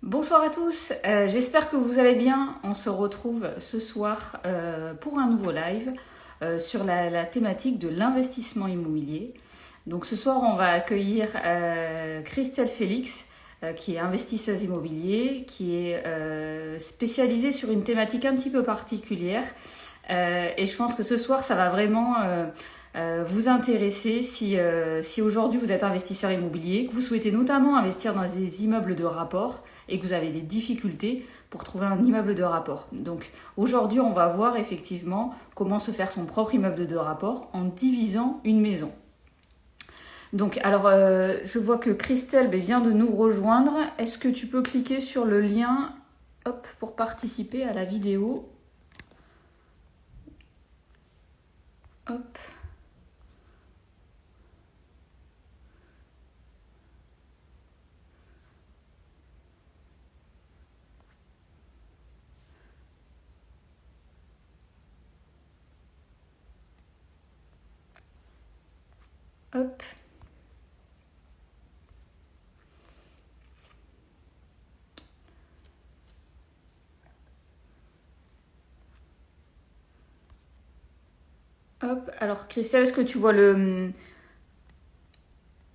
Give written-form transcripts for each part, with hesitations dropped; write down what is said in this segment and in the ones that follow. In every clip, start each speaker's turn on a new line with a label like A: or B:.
A: Bonsoir à tous, j'espère que vous allez bien. On se retrouve ce soir pour un nouveau live sur la thématique de l'investissement immobilier. Donc ce soir, on va accueillir Christelle Félix, qui est investisseuse immobilier, qui est spécialisée sur une thématique un petit peu particulière. Et je pense que ce soir, ça va vraiment vous intéresser si aujourd'hui vous êtes investisseur immobilier, que vous souhaitez notamment investir dans des immeubles de rapport et que vous avez des difficultés pour trouver un immeuble de rapport. Donc aujourd'hui, on va voir effectivement comment se faire son propre immeuble de rapport en divisant une maison. Donc alors, je vois que Christelle vient de nous rejoindre. Est-ce que tu peux cliquer sur le lien pour participer à la vidéo? Hop. Hop. Hop. Alors Christelle, est-ce que tu vois le...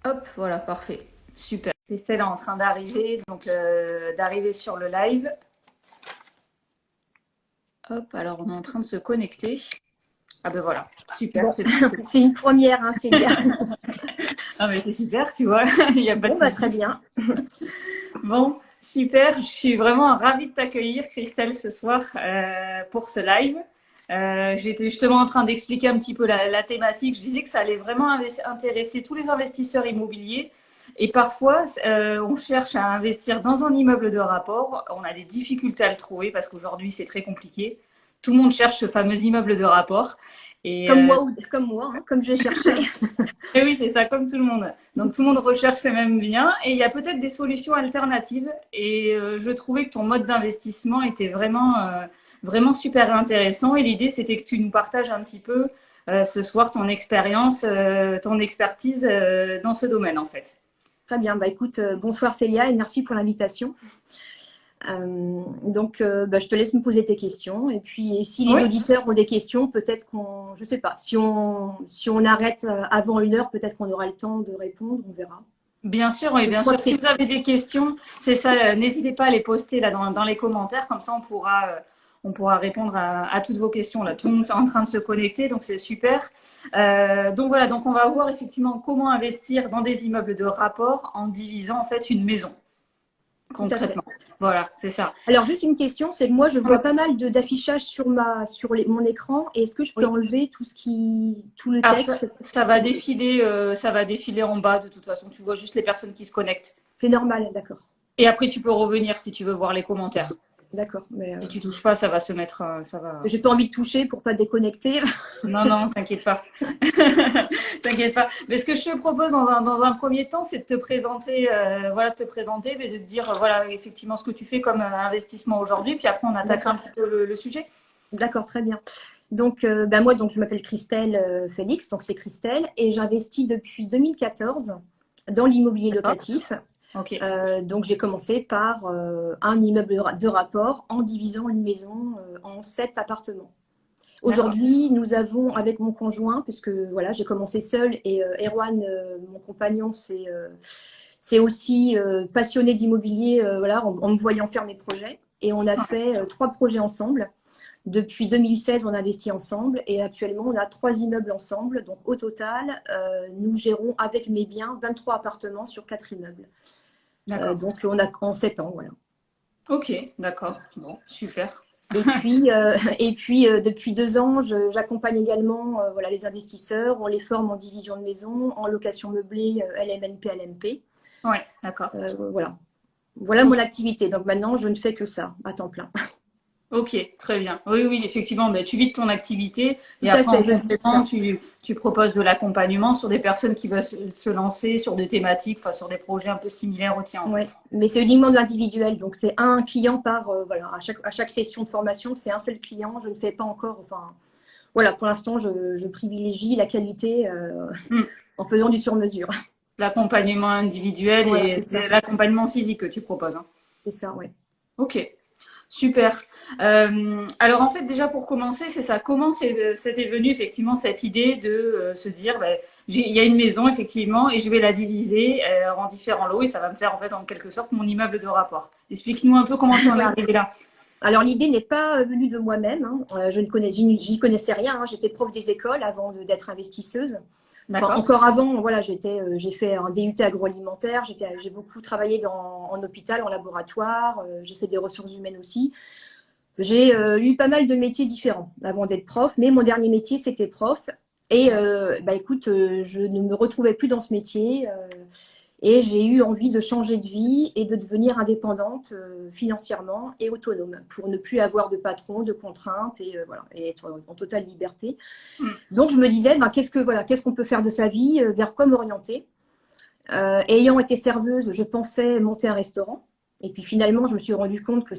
A: Hop, voilà, parfait. Super. Christelle est en train d'arriver, donc d'arriver sur le live. Hop, alors on est en train de se connecter. Ah ben voilà, super.
B: Bon, c'est une première, hein, c'est bien.
A: Ah mais c'est super, tu vois, il n'y a pas de
B: Bon,
A: souci.
B: très bien.
A: Bon, super, je suis vraiment ravie de t'accueillir, Christelle, ce soir pour ce live. J'étais justement en train d'expliquer un petit peu la thématique. Je disais que ça allait vraiment intéresser tous les investisseurs immobiliers. Et parfois, on cherche à investir dans un immeuble de rapport. On a des difficultés à le trouver parce qu'aujourd'hui, c'est très compliqué. Tout le monde cherche ce fameux immeuble de rapport. Et,
B: Comme moi, hein, comme je cherchais.
A: et oui, c'est ça, comme tout le monde. Donc, tout le monde recherche ces mêmes biens. Et il y a peut-être des solutions alternatives. Et je trouvais que ton mode d'investissement était vraiment super intéressant. Et l'idée, c'était que tu nous partages un petit peu ce soir ton expérience, ton expertise dans ce domaine, en fait.
B: Très bien. Bah, écoute, bonsoir Célia et merci pour l'invitation. Je te laisse me poser tes questions. Et puis, si les auditeurs ont des questions, peut-être qu'on, je sais pas, si on arrête avant 1 heure, peut-être qu'on aura le temps de répondre, on verra.
A: Bien sûr, oui, bien sûr. Si vous avez des questions, c'est ça, n'hésitez pas à les poster là dans les commentaires, comme ça on pourra répondre à toutes vos questions. Là, tout le monde est en train de se connecter, donc c'est super. Donc voilà, donc on va voir effectivement comment investir dans des immeubles de rapport en divisant en fait une maison. Concrètement. Voilà, c'est ça.
B: Alors, juste une question, c'est que moi, je vois pas mal d'affichage sur mon écran. Et est-ce que je peux enlever tout le texte?
A: Ça va défiler en bas. De toute façon, tu vois juste les personnes qui se connectent.
B: C'est normal, d'accord.
A: Et après, tu peux revenir si tu veux voir les commentaires.
B: D'accord.
A: Si tu touches pas, ça va se mettre.
B: J'ai pas envie de toucher pour pas déconnecter.
A: Non, t'inquiète pas. T'inquiète pas. Mais ce que je te propose dans un premier temps, c'est de te présenter, mais de te dire, voilà, effectivement, ce que tu fais comme investissement aujourd'hui. Puis après, on attaquera un petit peu le sujet.
B: D'accord, très bien. Donc, moi, je m'appelle Christelle Félix, donc c'est Christelle, et j'investis depuis 2014 dans l'immobilier locatif.
A: Okay.
B: Donc, j'ai commencé par un immeuble de rapport en divisant une maison en 7 appartements. Aujourd'hui, nous avons, avec mon conjoint, puisque voilà, j'ai commencé seule, et Erwan, mon compagnon, c'est aussi passionné d'immobilier en me voyant faire mes projets. Et on a fait 3 projets ensemble. Depuis 2016, on investit ensemble et actuellement, on a 3 immeubles ensemble. Donc, au total, nous gérons avec mes biens 23 appartements sur 4 immeubles. Donc, on a en 7 ans, voilà.
A: Ok, d'accord. Bon, super.
B: Et puis depuis 2 ans, j'accompagne également les investisseurs. On les forme en division de maison, en location meublée, LMNP, LMP.
A: Oui, d'accord.
B: Voilà mon activité. Donc maintenant, je ne fais que ça à temps plein.
A: Ok, très bien. Oui, effectivement, tu vis de ton activité et après, en complément, tu proposes de l'accompagnement sur des personnes qui veulent se lancer sur des thématiques, enfin sur des projets un peu similaires aux tiens. En fait.
B: Mais c'est uniquement de l'individuel. Donc, c'est un client à chaque session de formation, c'est un seul client. Je ne fais pas encore, pour l'instant, je privilégie la qualité en faisant du sur-mesure.
A: L'accompagnement individuel et c'est l'accompagnement physique que tu proposes. Hein.
B: C'est ça, oui.
A: Ok, super. Alors en fait, déjà pour commencer, c'est ça. Comment c'était venu effectivement cette idée de se dire, ben, il y a une maison effectivement et je vais la diviser en différents lots et ça va me faire en fait en quelque sorte mon immeuble de rapport. Explique-nous un peu comment tu en es
B: Oui.
A: arrivé là.
B: Alors l'idée n'est pas venue de moi-même, hein. J'y connaissais rien, hein. J'étais prof des écoles avant d'être investisseuse. Enfin,
A: D'accord.
B: encore avant, voilà, j'ai fait un DUT agroalimentaire, j'ai beaucoup travaillé en hôpital, en laboratoire, j'ai fait des ressources humaines aussi. J'ai eu pas mal de métiers différents avant d'être prof, mais mon dernier métier, c'était prof. Et bah, écoute, je ne me retrouvais plus dans ce métier et j'ai eu envie de changer de vie et de devenir indépendante financièrement et autonome pour ne plus avoir de patron, de contraintes et, voilà, et être en totale liberté. Donc je me disais, ben, qu'est-ce qu'on peut faire de sa vie, vers quoi m'orienter. Ayant été serveuse, je pensais monter un restaurant. Et puis finalement, je me suis rendu compte que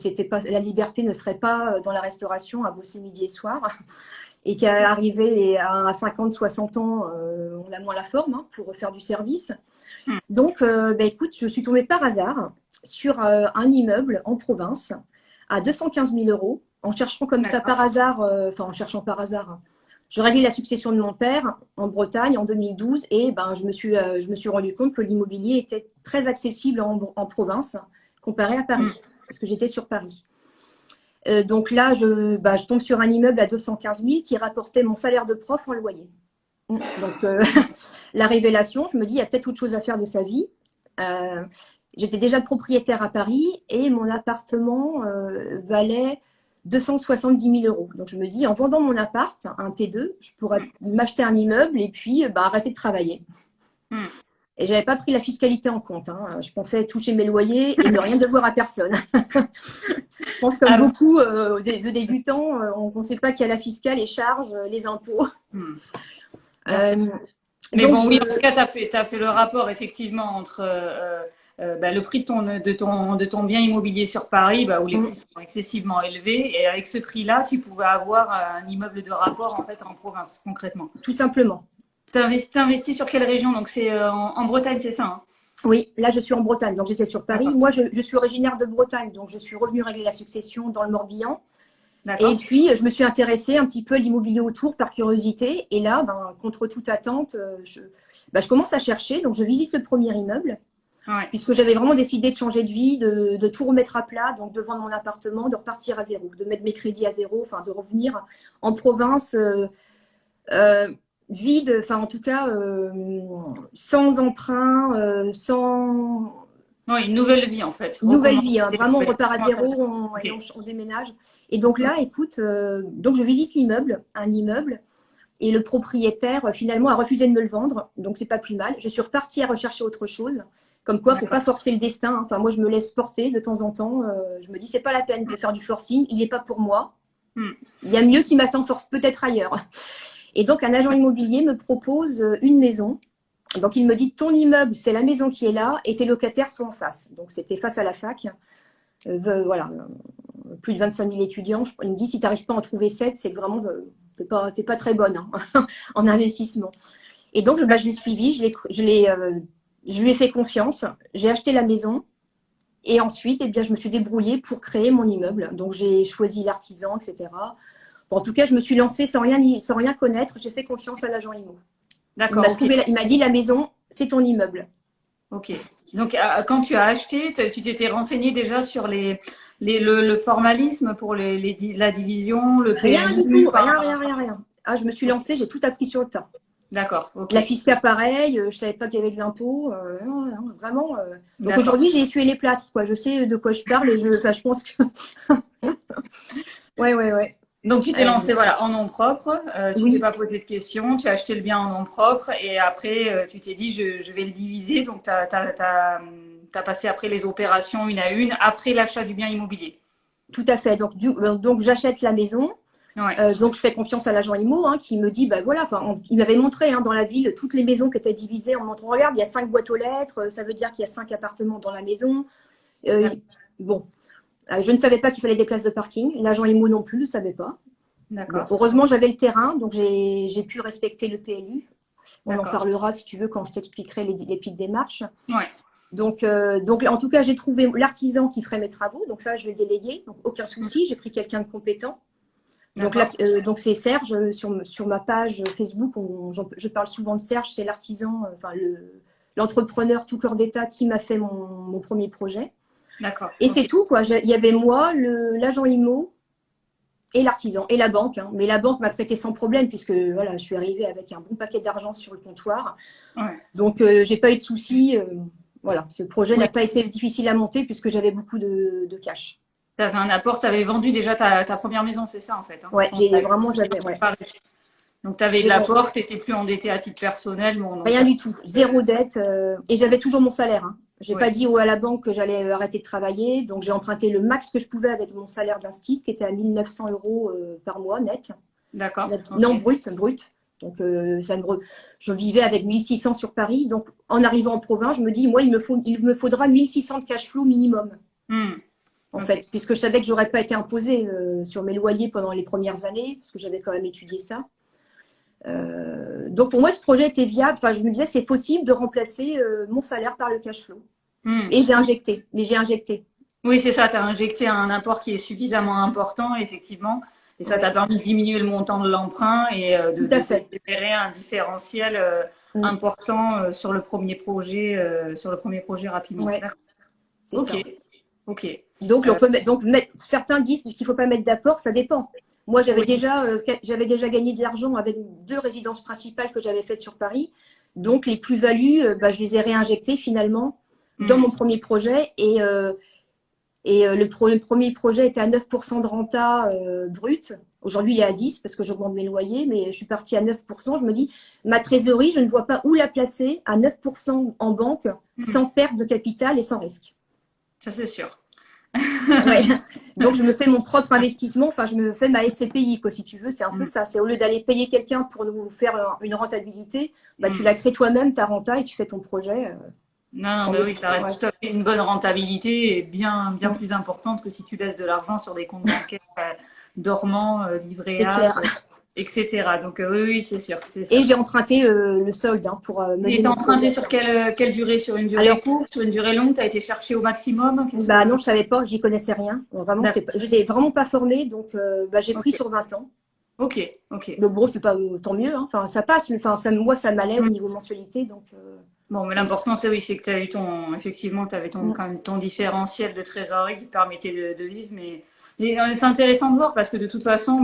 B: la liberté ne serait pas dans la restauration à bosser midi et soir. Et qu'à arriver à 50, 60 ans, on a moins la forme, hein, pour faire du service. Donc, bah, écoute, je suis tombée par hasard sur un immeuble en province à 215 000 euros, en cherchant comme ça par hasard, en cherchant par hasard. Je réglais la succession de mon père en Bretagne en 2012 et ben, je me suis rendu compte que l'immobilier était très accessible en province comparé à Paris, parce que j'étais sur Paris. Donc là, je tombe sur un immeuble à 215 000 qui rapportait mon salaire de prof en loyer. Donc, la révélation, je me dis, il y a peut-être autre chose à faire de sa vie. J'étais déjà propriétaire à Paris et mon appartement valait 270 000 euros. Donc, je me dis, en vendant mon appart, un T2, je pourrais m'acheter un immeuble et puis arrêter de travailler. Et j'avais pas pris la fiscalité en compte, hein. Je pensais toucher mes loyers et ne rien devoir à personne. Je pense comme beaucoup de débutants, on ne sait pas qu'il y a la fiscale, les charges, les impôts.
A: Mais donc, bon, oui, en tout cas, tu as fait le rapport effectivement entre le prix de ton bien immobilier sur Paris, où les prix sont excessivement élevés, et avec ce prix-là, tu pouvais avoir un immeuble de rapport en fait en province, concrètement.
B: Tout simplement.
A: Tu investis sur quelle région? Donc c'est en Bretagne, c'est ça, hein?
B: Oui, là je suis en Bretagne, donc j'étais sur Paris. Moi, je suis originaire de Bretagne, donc je suis revenue régler la succession dans le Morbihan. Et puis, je me suis intéressée un petit peu à l'immobilier autour par curiosité. Et là, contre toute attente, je commence à chercher. Donc, je visite le premier immeuble, puisque j'avais vraiment décidé de changer de vie, de tout remettre à plat, donc de vendre mon appartement, de repartir à zéro, de mettre mes crédits à zéro, enfin de revenir en province vide, enfin en tout cas sans emprunt, sans...
A: Oui, une nouvelle vie en fait.
B: Nouvelle vie, hein. Vraiment on repart à zéro, on déménage. Et donc là, écoute, donc je visite un immeuble, et le propriétaire finalement a refusé de me le vendre, donc c'est pas plus mal. Je suis repartie à rechercher autre chose. Comme quoi, faut pas forcer le destin. Enfin, moi, je me laisse porter de temps en temps. Je me dis, c'est pas la peine de faire du forcing. Il n'est pas pour moi. Il y a mieux qui m'attend peut-être ailleurs. Et donc, un agent immobilier me propose une maison. Donc, il me dit, ton immeuble, c'est la maison qui est là et tes locataires sont en face. Donc, c'était face à la fac. Voilà, plus de 25 000 étudiants. Il me dit, si tu n'arrives pas à en trouver 7, c'est que vraiment, tu n'es pas très bonne, hein, en investissement. Et donc, je l'ai suivi, je lui ai fait confiance. J'ai acheté la maison. Et ensuite, eh bien, je me suis débrouillée pour créer mon immeuble. Donc, j'ai choisi l'artisan, etc. Bon, en tout cas, je me suis lancée sans rien connaître. J'ai fait confiance à l'agent IMO.
A: D'accord.
B: Il m'a dit, la maison, c'est ton immeuble.
A: Ok. Donc, quand tu as acheté, tu t'étais renseignée déjà sur le formalisme pour la division, le
B: Rien
A: PMU,
B: du tout, rien. Ah, je me suis lancée, j'ai tout appris sur le tas.
A: D'accord. Okay.
B: La fiscale, pareil, je savais pas qu'il y avait de l'impôt. Non, vraiment. Donc aujourd'hui, j'ai essuyé les plâtres, quoi. Je sais de quoi je parle et je pense que. Ouais.
A: Donc tu t'es lancé en nom propre, tu t'es pas posé de questions, tu as acheté le bien en nom propre et après tu t'es dit je vais le diviser. Donc tu as passé après les opérations une à une après l'achat du bien immobilier.
B: Tout à fait. Donc j'achète la maison. Donc je fais confiance à l'agent IMO, hein, qui me dit, il m'avait montré, hein, dans la ville toutes les maisons qui étaient divisées en montrant, regarde, il y a 5 boîtes aux lettres, ça veut dire qu'il y a 5 appartements dans la maison. Bon, je ne savais pas qu'il fallait des places de parking. L'agent IMO non plus ne savait pas.
A: D'accord.
B: Bon, heureusement, j'avais le terrain, donc j'ai pu respecter le PLU. On en parlera si tu veux quand je t'expliquerai les petites démarches.
A: Ouais.
B: Donc en tout cas, j'ai trouvé l'artisan qui ferait mes travaux. Donc ça, je l'ai délégué. Donc aucun souci, j'ai pris quelqu'un de compétent. Donc, donc c'est Serge, sur ma page Facebook, je parle souvent de Serge, c'est l'artisan, enfin l'entrepreneur tout corps d'état qui m'a fait mon premier projet.
A: D'accord.
B: Et c'est tout, quoi. Il y avait moi, l'agent IMO et l'artisan et la banque. Hein. Mais la banque m'a prêté sans problème puisque voilà, je suis arrivée avec un bon paquet d'argent sur le comptoir.
A: Ouais.
B: Donc j'ai pas eu de soucis. Voilà, ce projet n'a pas été difficile à monter puisque j'avais beaucoup de cash.
A: Tu avais un apport, tu avais vendu déjà ta première maison, c'est ça en fait, hein,
B: ouais, j'avais. Ouais.
A: Donc tu avais de l'apport, tu n'étais plus endetté à titre personnel. Bon, donc,
B: rien du tout, zéro dette. Et j'avais toujours mon salaire. Hein. J'ai pas dit à la banque que j'allais arrêter de travailler. Donc j'ai emprunté le max que je pouvais avec mon salaire d'instit, qui était à 1 900 € par mois net.
A: D'accord.
B: Non, brut. Donc je vivais avec 1 600 sur Paris. Donc en arrivant en province, je me dis, moi, il me faudra 1 600 de cash flow minimum. En fait, puisque je savais que j'aurais pas été imposée sur mes loyers pendant les premières années, parce que j'avais quand même étudié ça. Donc pour moi, ce projet était viable. Enfin, je me disais, c'est possible de remplacer mon salaire par le cash flow. Et j'ai injecté.
A: Oui, c'est ça. Tu as injecté un apport qui est suffisamment important, effectivement. Et ça t'a permis de diminuer le montant de l'emprunt et de générer un différentiel important sur le premier projet rapidement.
B: Ouais, c'est ça.
A: Ok.
B: Donc, certains disent qu'il ne faut pas mettre d'apport, ça dépend. Moi, j'avais déjà gagné de l'argent avec 2 résidences principales que j'avais faites sur Paris. Donc, les plus-values, je les ai réinjectées finalement dans mon premier projet. Et le premier projet était à 9% de renta brut. Aujourd'hui, il est à 10% parce que j'augmente mes loyers, mais je suis partie à 9%. Je me dis, ma trésorerie, je ne vois pas où la placer à 9% en banque sans perte de capital et sans risque.
A: Ça, c'est sûr.
B: Ouais. Donc, je me fais mon propre investissement. Enfin, je me fais ma SCPI, quoi, si tu veux. C'est un peu ça. C'est au lieu d'aller payer quelqu'un pour nous faire une rentabilité, tu la crées toi-même, ta renta, et tu fais ton projet.
A: Non, mais oui, ça reste tout à fait une bonne rentabilité et bien plus importante que si tu laisses de l'argent sur des comptes bancaires dormants, livrés A, etc. Donc oui, c'est sûr.
B: Et j'ai emprunté le solde pour
A: me. Et t'as emprunté sur quelle durée? Sur une durée courte, sur une durée longue? T'as été chercher au maximum?
B: Non, je savais pas, j'y connaissais rien. Vraiment, je n'étais vraiment pas formée, donc j'ai pris sur 20 ans.
A: Ok.
B: Donc bon, c'est pas tant mieux. Hein. Enfin, ça passe. Enfin, moi, ça m'allait au niveau mensualité, donc.
A: Bon, mais l'important, c'est que tu as eu effectivement, tu avais quand même ton différentiel de trésorerie qui te permettait de vivre. Mais c'est intéressant de voir parce que de toute façon,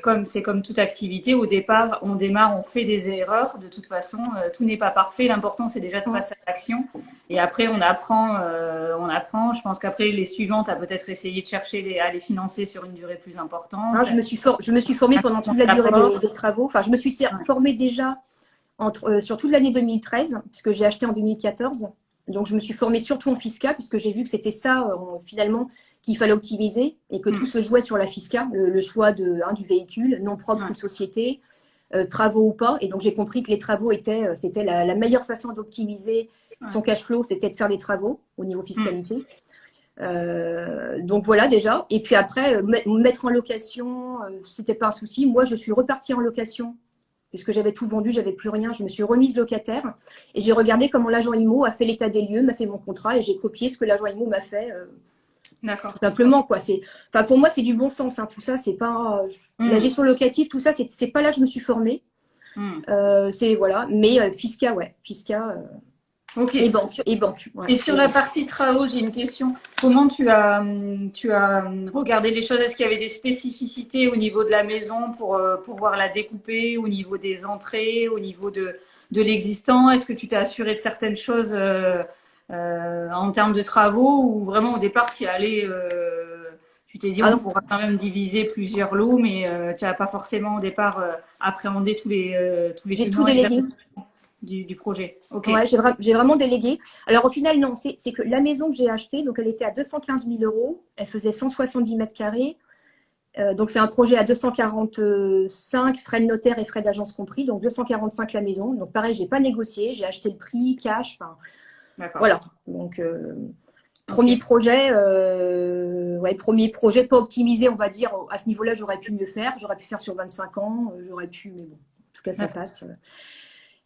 A: comme toute activité, au départ, on démarre, on fait des erreurs. De toute façon, tout n'est pas parfait. L'important, c'est déjà de passer à l'action. Et après, on apprend. Je pense qu'après, les suivantes, tu as peut-être essayé de chercher à les financer sur une durée plus importante.
B: Non, je me suis formée pendant toute la durée des travaux. Enfin, je me suis formée déjà sur toute l'année 2013, puisque j'ai acheté en 2014. Donc, je me suis formée surtout en FISCA, puisque j'ai vu que c'était ça, finalement, qu'il fallait optimiser et que tout se jouait sur la FISCA, le choix du véhicule, non propre ou société, travaux ou pas. Et donc, j'ai compris que les travaux c'était la meilleure façon d'optimiser son cash flow, c'était de faire des travaux au niveau fiscalité. Donc voilà déjà. Et puis après, mettre en location, c'était pas un souci. Moi, je suis repartie en location puisque j'avais tout vendu, j'avais plus rien. Je me suis remise locataire et j'ai regardé comment l'agent IMO a fait l'état des lieux, m'a fait mon contrat et j'ai copié ce que l'agent IMO m'a fait.
A: D'accord.
B: Tout simplement quoi. Pour moi, c'est du bon sens. Hein. Tout ça, c'est pas la gestion locative. Tout ça, c'est pas là que je me suis formée. Voilà. Mais FISCA, FISCA.
A: Okay.
B: Et banque.
A: Ouais. Et sur la partie travaux, j'ai une question. Comment tu as regardé les choses? Est-ce qu'il y avait des spécificités au niveau de la maison pour pouvoir la découper, au niveau des entrées, au niveau de l'existant? Est-ce que tu t'es assuré de certaines choses en termes de travaux ou vraiment au départ tu y allais, tu t'es dit on pourra quand même diviser plusieurs lots, mais tu n'as pas forcément au départ appréhendé tous les
B: J'ai tout délégué.
A: Du projet.
B: Okay. Ouais, j'ai vraiment délégué. Alors au final, non, c'est que la maison que j'ai achetée, donc elle était à 215 000 €, elle faisait 170 mètres carrés. Donc c'est un projet à 245, frais de notaire et frais d'agence compris, donc 245 la maison. Donc pareil, j'ai pas négocié, j'ai acheté le prix, cash, enfin voilà. Donc premier projet pas optimisé, on va dire. À ce niveau-là, j'aurais pu mieux faire, j'aurais pu faire sur 25 ans, mais bon, en tout cas ça passe.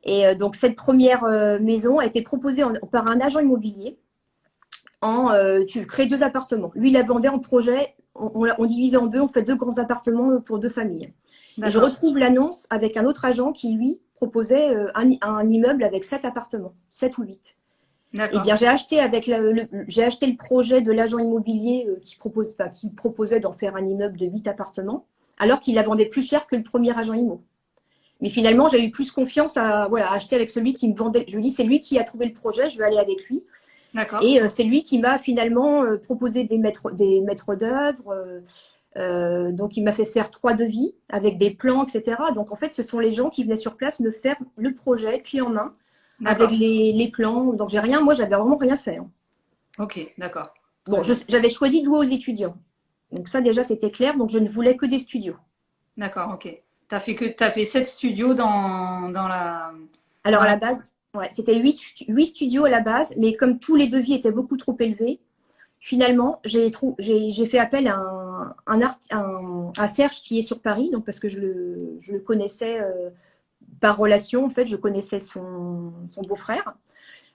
B: Et donc, cette première maison a été proposée par un agent immobilier. Tu crées 2 appartements. Lui, il la vendait en projet. On divisait en 2, on fait 2 grands appartements pour 2 familles. Et je retrouve l'annonce avec un autre agent qui, lui, proposait un immeuble avec 7 appartements, 7 ou 8. Eh bien, j'ai acheté le projet de l'agent immobilier qui proposait d'en faire un immeuble de 8 appartements, alors qu'il la vendait plus cher que le premier agent immo. Mais finalement, j'ai eu plus confiance à acheter avec celui qui me vendait. Je lui dis, c'est lui qui a trouvé le projet, je vais aller avec lui. Et c'est lui qui m'a finalement proposé des maîtres d'œuvre. Donc, il m'a fait faire 3 devis avec des plans, etc. Donc, en fait, ce sont les gens qui venaient sur place me faire le projet, clé en main, avec les plans. Donc, moi, j'avais vraiment rien fait. Hein.
A: Ok, d'accord.
B: Bon, j'avais choisi de louer aux étudiants. Donc, ça, déjà, c'était clair. Donc, je ne voulais que des studios.
A: D'accord, ok. T'as fait 7 studios dans la…
B: Alors, à la base, ouais, c'était 8 studios à la base, mais comme tous les devis étaient beaucoup trop élevés, finalement, j'ai fait appel à Serge qui est sur Paris, donc parce que je le connaissais par relation, en fait, je connaissais son beau-frère.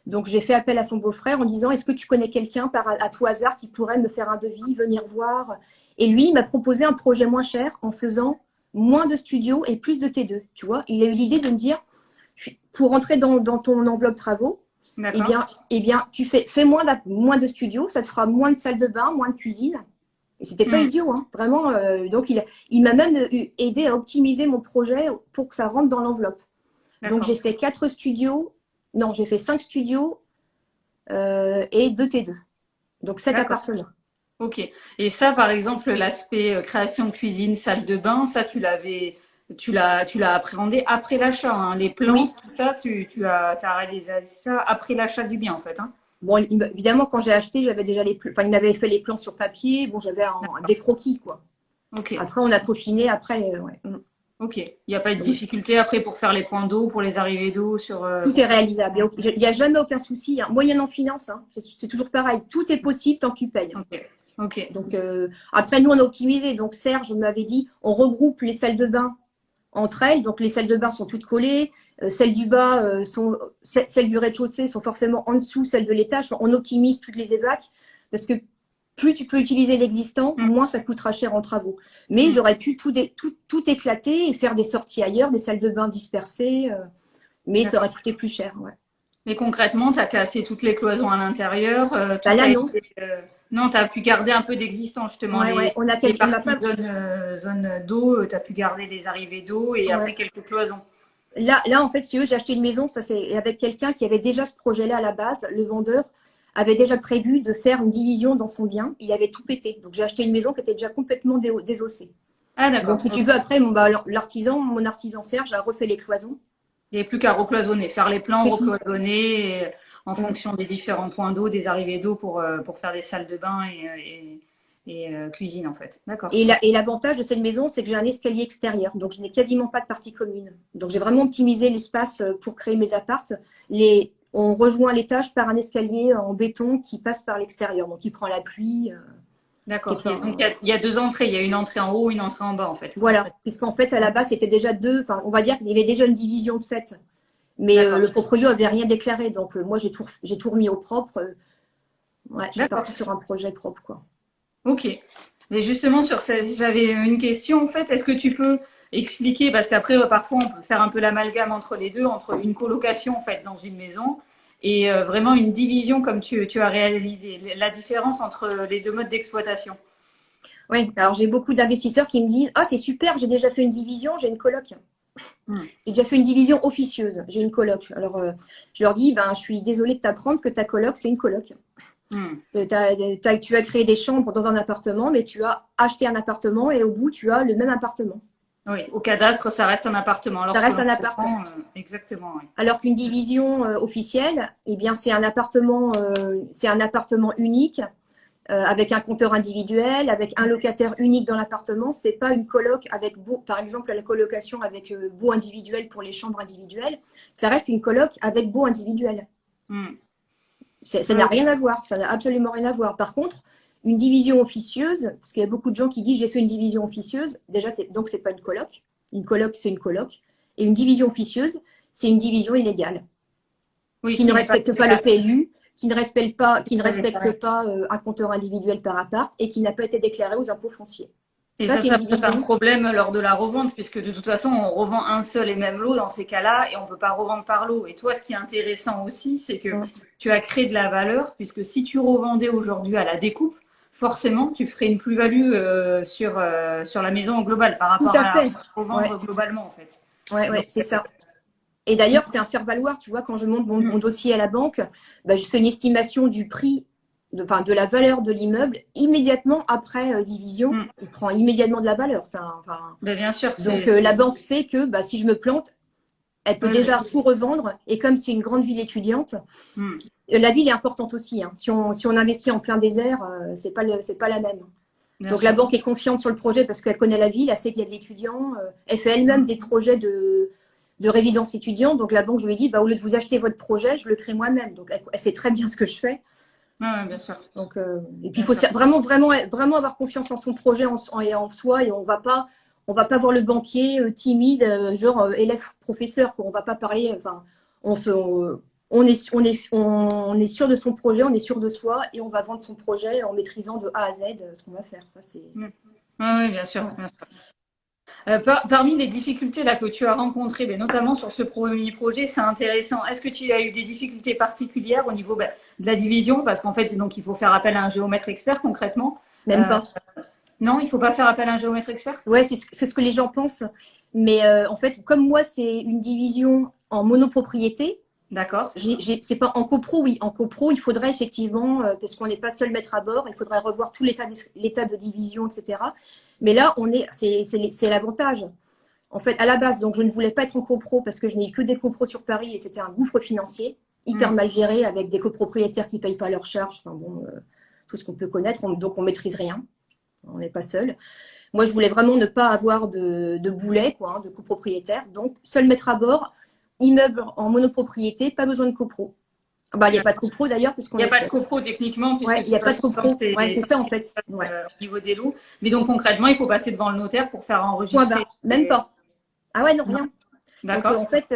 B: Donc, j'ai fait appel à son beau-frère en disant, est-ce que tu connais quelqu'un à tout hasard qui pourrait me faire un devis, venir voir? Et lui, il m'a proposé un projet moins cher en faisant moins de studios et plus de T2. Tu vois, il a eu l'idée de me dire, pour rentrer dans ton enveloppe travaux, eh bien, tu fais moins de studios, ça te fera moins de salle de bain, moins de cuisine. Et c'était pas idiot, hein, vraiment. Donc, il m'a même aidé à optimiser mon projet pour que ça rentre dans l'enveloppe. Donc, j'ai fait 4 studios. Non, j'ai fait 5 studios et 2 T2. Donc, 7 appartements.
A: Ok. Et ça, par exemple, l'aspect création de cuisine, salle de bain, ça, tu l'as appréhendé après l'achat. Hein. Les plans, tout ça, t'as réalisé ça après l'achat du bien, en fait. Hein.
B: Bon, évidemment, quand j'ai acheté, j'avais déjà il m'avait fait les plans sur papier. Bon, j'avais des croquis, quoi.
A: Okay.
B: Après, on a peaufiné. Après, ouais.
A: Ok. Il n'y a pas de difficulté après pour faire les points d'eau, pour les arrivées d'eau sur.
B: Tout est réalisable. Il n'y a jamais aucun souci. Hein. Moyennant finance, hein, c'est toujours pareil. Tout est possible tant que tu payes.
A: Ok.
B: Donc, après, nous, on a optimisé. Donc, Serge m'avait dit, on regroupe les salles de bain entre elles. Donc, les salles de bain sont toutes collées. Celles du bas, celles du rez-de-chaussée sont forcément en dessous, celles de l'étage. On optimise toutes les évacs parce que plus tu peux utiliser l'existant, moins ça coûtera cher en travaux. Mais j'aurais pu tout éclater et faire des sorties ailleurs, des salles de bain dispersées, mais ça aurait coûté plus cher. Ouais.
A: Mais concrètement, tu as cassé toutes les cloisons à l'intérieur.
B: Là, non.
A: Non, tu as pu garder un peu d'existant, justement.
B: On a
A: les parties zone d'eau, tu as pu garder les arrivées d'eau et après quelques cloisons.
B: Là, en fait, si tu veux, j'ai acheté une maison, ça c'est avec quelqu'un qui avait déjà ce projet-là à la base. Le vendeur avait déjà prévu de faire une division dans son bien. Il avait tout pété. Donc, j'ai acheté une maison qui était déjà complètement désossée.
A: Ah, d'accord.
B: Donc, si tu veux, après, mon artisan Serge a refait les cloisons.
A: Il n'y a plus qu'à recloisonner, faire les plans, recloisonner en fonction des différents points d'eau, des arrivées d'eau pour faire des salles de bain et cuisine, en fait. D'accord.
B: Et l'avantage de cette maison, c'est que j'ai un escalier extérieur. Donc, je n'ai quasiment pas de partie commune. Donc, j'ai vraiment optimisé l'espace pour créer mes appartes. On rejoint l'étage par un escalier en béton qui passe par l'extérieur. Donc, il prend la pluie.
A: D'accord. Donc, il y a 2 entrées. Il y a une entrée en haut, une entrée en bas, en fait.
B: Voilà. Puisqu'en fait, à la base, c'était déjà 2. Enfin, on va dire qu'il y avait déjà une division de fait. Mais le proprio n'avait rien déclaré. Donc, moi, j'ai tout remis au propre. Je suis partie sur un projet propre, quoi.
A: Ok. Mais justement, sur ça, j'avais une question, en fait. Est-ce que tu peux expliquer, parce qu'après, parfois, on peut faire un peu l'amalgame entre les deux, entre une colocation, en fait, dans une maison et vraiment une division comme tu as réalisé. La différence entre les 2 modes d'exploitation.
B: Oui, alors j'ai beaucoup d'investisseurs qui me disent « Ah, c'est super, j'ai déjà fait une division, j'ai une coloc. » J'ai déjà fait une division officieuse, j'ai une coloc. Alors, je leur dis, je suis désolée de t'apprendre que ta coloc, c'est une coloc. Tu as créé des chambres dans un appartement, mais tu as acheté un appartement et au bout, tu as le même appartement.
A: Oui, au cadastre, ça reste un appartement.
B: Ça reste un appartement.
A: Exactement. Oui.
B: Alors qu'une division officielle, eh bien, c'est un appartement unique. Avec un compteur individuel, avec un locataire unique dans l'appartement. C'est pas une coloc avec par exemple, la colocation avec beau individuel pour les chambres individuelles. Ça reste une coloc avec beau individuel. Ça n'a rien à voir. Ça n'a absolument rien à voir. Par contre, une division officieuse, parce qu'il y a beaucoup de gens qui disent j'ai fait une division officieuse. Déjà, donc c'est pas une coloc. Une coloc, c'est une coloc. Et une division officieuse, c'est une division illégale
A: Oui,
B: qui ne respecte pas le
A: légal.
B: PLU, qui ne respecte pas un compteur individuel par appart et qui n'a pas été déclaré aux impôts fonciers.
A: Et
B: Ça, c'est une
A: ça pose un
B: division.
A: problème lors de la revente, puisque de toute façon, on revend un seul et même lot dans ces cas-là, et on ne peut pas revendre par lot. Et toi, ce qui est intéressant aussi, c'est que tu as créé de la valeur, puisque si tu revendais aujourd'hui à la découpe, forcément, tu ferais une plus-value sur la maison au global, par
B: Tout
A: rapport
B: à
A: à
B: fait.
A: revendre
B: Ouais,
A: globalement, en fait.
B: ouais,
A: Donc,
B: c'est ça. Et d'ailleurs, c'est un faire-valoir. Tu vois, quand je monte mon dossier à la banque, bah, je fais une estimation du prix, de la valeur de l'immeuble immédiatement après division. Il prend immédiatement de la valeur.
A: ben, bien sûr,
B: Donc, la banque sait que bah, si je me plante, elle peut
A: ouais,
B: déjà tout revendre. Et comme c'est une grande ville étudiante, la ville est importante aussi. Hein. Si on investit en plein désert, c'est pas la même.
A: bien
B: Donc la
A: sûr.
B: banque est confiante sur le projet parce qu'elle connaît la ville, elle sait qu'il y a de l'étudiant, elle fait elle-même des projets de résidence étudiante. Donc la banque, je lui ai dit, bah, au lieu de vous acheter votre projet, je le crée moi-même. Donc elle sait très bien ce que je fais.
A: Ouais, bien sûr.
B: Donc, et puis il
A: Bien
B: faut
A: sûr.
B: vraiment, vraiment, vraiment avoir confiance en son projet et en soi. Et on va pas voir le banquier timide, genre élève-professeur. On va pas parler. Enfin, on se, on est sûr de son projet, on est sûr de soi et on va vendre son projet en maîtrisant de A à Z ce qu'on va faire. Ça, c'est.
A: Oui, bien sûr,
B: Ouais.
A: bien sûr. Parmi les difficultés là que tu as rencontrées, mais notamment sur ce premier projet, c'est intéressant. Est-ce que tu as eu des difficultés particulières au niveau de la division? Parce qu'en fait, donc, il faut faire appel à un géomètre expert concrètement.
B: Même
A: Euh,
B: pas.
A: non, il ne faut pas faire appel à un géomètre expert?
B: Ouais, c'est ce que les gens pensent. Mais en fait, comme moi, c'est une division en monopropriété.
A: D'accord.
B: C'est pas en copro, oui. En copro, il faudrait effectivement, parce qu'on n'est pas seul maître à bord, il faudrait revoir tout l'état de division, etc. Mais là, c'est l'avantage. En fait, à la base, donc je ne voulais pas être en copro parce que je n'ai eu que des copros sur Paris et c'était un gouffre financier, hyper mal géré avec des copropriétaires qui ne payent pas leurs charges. Enfin bon, tout ce qu'on peut connaître. Donc on maîtrise rien. On n'est pas seul. Moi, je voulais vraiment ne pas avoir de boulet, quoi, de copropriétaire. Donc, seul maître à bord, immeuble en monopropriété, pas besoin de copro. Bah, il n'y a pas de copro d'ailleurs,
A: Il
B: puisqu'on
A: n'y a
B: est
A: pas de
B: seul.
A: copro techniquement, puisque
B: Ouais,
A: de
B: il n'y
A: toute
B: a pas de
A: façon, tant que
B: copro. Ouais, c'est ça en fait. Ouais.
A: au niveau des lots. Mais donc concrètement, il faut passer devant le notaire pour faire
B: Point
A: enregistrer.
B: barre. Même pas. Ah ouais, non,
A: Non.
B: rien. Donc,
A: D'accord.
B: en fait,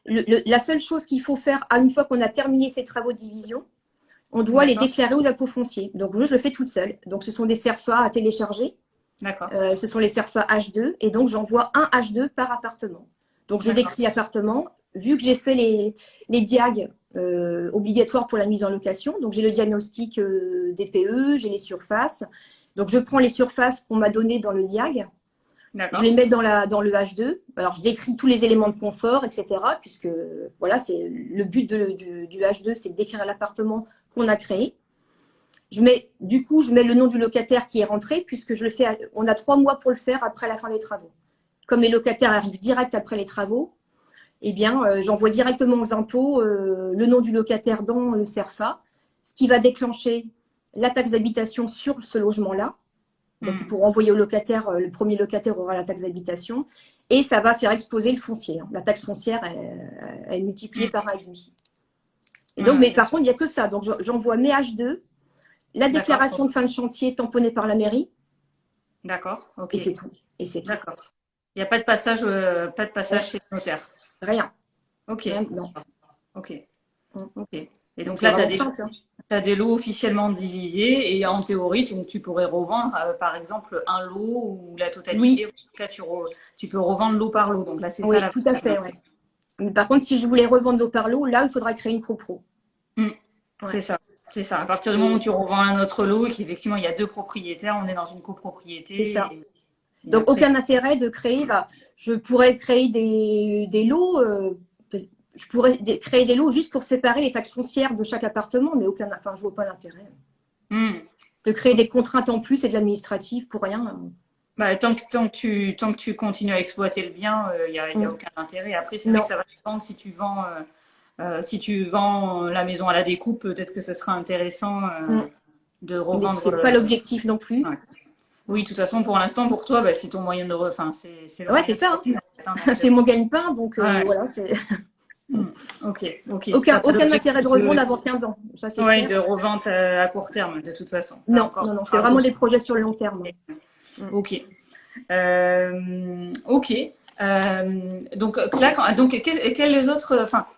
B: la seule chose qu'il faut faire, une fois qu'on a terminé ces travaux de division, on doit les
A: D'accord.
B: déclarer aux impôts fonciers. Donc, je le fais toute seule. Donc, ce sont des CERFA à télécharger.
A: D'accord.
B: Ce sont les CERFA H2 et donc j'envoie un H2 par appartement. Donc je
A: D'accord.
B: décris l'appartement. Vu que j'ai fait les diag obligatoires pour la mise en location, donc j'ai le diagnostic DPE, j'ai les surfaces. Donc je prends les surfaces qu'on m'a données dans le diag, je les
A: D'accord.
B: mets dans le H2. Alors je décris tous les éléments de confort, etc. Puisque voilà, c'est le but du H2, c'est de décrire l'appartement qu'on a créé. Du coup, je mets le nom du locataire qui est rentré, puisque je le fais. On a 3 mois pour le faire après la fin des travaux. Comme les locataires arrivent direct après les travaux, eh bien, j'envoie directement aux impôts le nom du locataire dans le CERFA, ce qui va déclencher la taxe d'habitation sur ce logement-là. Donc, ils pourront envoyer au locataire, le premier locataire aura la taxe d'habitation, et ça va faire exploser le foncier. La taxe foncière est multipliée par 1,5. Et donc, mais par contre, il n'y a que ça. Donc, j'envoie mes H2, la déclaration de fin de chantier tamponnée par la mairie,
A: D'accord. Ok.
B: et c'est tout. Et c'est tout.
A: D'accord. Il n'y a pas de passage chez le notaire.
B: Rien.
A: Ok.
B: Rien, non.
A: Ok. Ok. Et
B: Donc,
A: donc
B: c'est
A: là, tu
B: vraiment simple. Hein.
A: as des lots officiellement divisés et en théorie, tu pourrais revendre par exemple un lot ou la totalité.
B: Oui,
A: En tout cas, tu peux revendre lot par lot. Donc là, c'est ça
B: oui,
A: la.
B: tout à fait. Ouais. Mais par contre, si je voulais revendre l'eau par lot, là, il faudra créer une copro.
A: Hmm.
B: Ouais.
A: C'est ça. C'est ça. À partir du moment où
B: Et
A: tu revends un autre lot et qu'effectivement il y a deux propriétaires, on est dans une
B: c'est
A: copropriété.
B: ça.
A: Et
B: Donc,
A: après.
B: aucun intérêt de créer. Enfin, je pourrais créer des lots. Je pourrais créer des lots juste pour séparer les taxes foncières de chaque appartement, mais enfin, je vois pas l'intérêt.
A: Hmm.
B: De créer des contraintes en plus et de l'administratif pour rien.
A: Bah, tant que tu continues à exploiter le bien, y a aucun intérêt. Après, c'est vrai que
B: Non.
A: ça va dépendre si tu vends la maison à la découpe, peut-être que ce sera intéressant
B: Mm.
A: de
B: Mais
A: revendre.
B: c'est pas l'objectif non plus.
A: Ouais. Oui, de toute façon, pour l'instant, pour toi, bah, c'est ton moyen de enfin, c'est le
B: Ouais,
A: moyen
B: c'est
A: de
B: ça.
A: revenu, en fait, hein,
B: Hein. C'est mon gagne-pain, donc
A: ouais.
B: voilà, c'est
A: Ok, ok. T'as pas
B: aucun intérêt
A: d'objectif
B: de revendre avant 15 ans. Ça, c'est
A: ouais,
B: clair.
A: de revente à court terme, de toute façon. T'as
B: Non,
A: encore
B: non,
A: des
B: non, c'est
A: travaux.
B: vraiment des projets sur le long terme. Mm.
A: Ok. Ok. Donc là,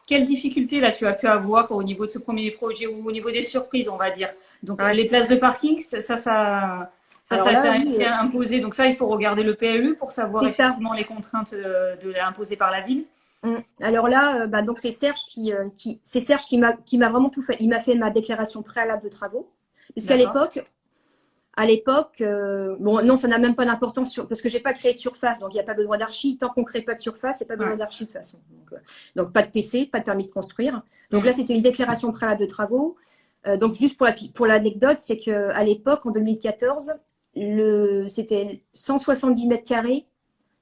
A: quelles difficultés là tu as pu avoir au niveau de ce premier projet ou au niveau des surprises, on va dire. Donc les places de parking, ça t'a été imposé. Donc ça, il faut regarder le PLU pour savoir effectivement les contraintes imposées par la ville.
B: Alors là, donc c'est Serge qui m'a vraiment tout fait. Il m'a fait ma déclaration préalable de travaux, puisqu'à l'époque, bon, non, ça n'a même pas d'importance parce que j'ai pas créé de surface, donc il n'y a pas besoin d'archi. Tant qu'on crée pas de surface, il n'y a pas besoin d'archi de toute façon. Donc pas de PC, pas de permis de construire. Donc là, c'était une déclaration préalable de travaux. Donc juste pour l'anecdote, c'est que à l'époque, en 2014, c'était 170 mètres carrés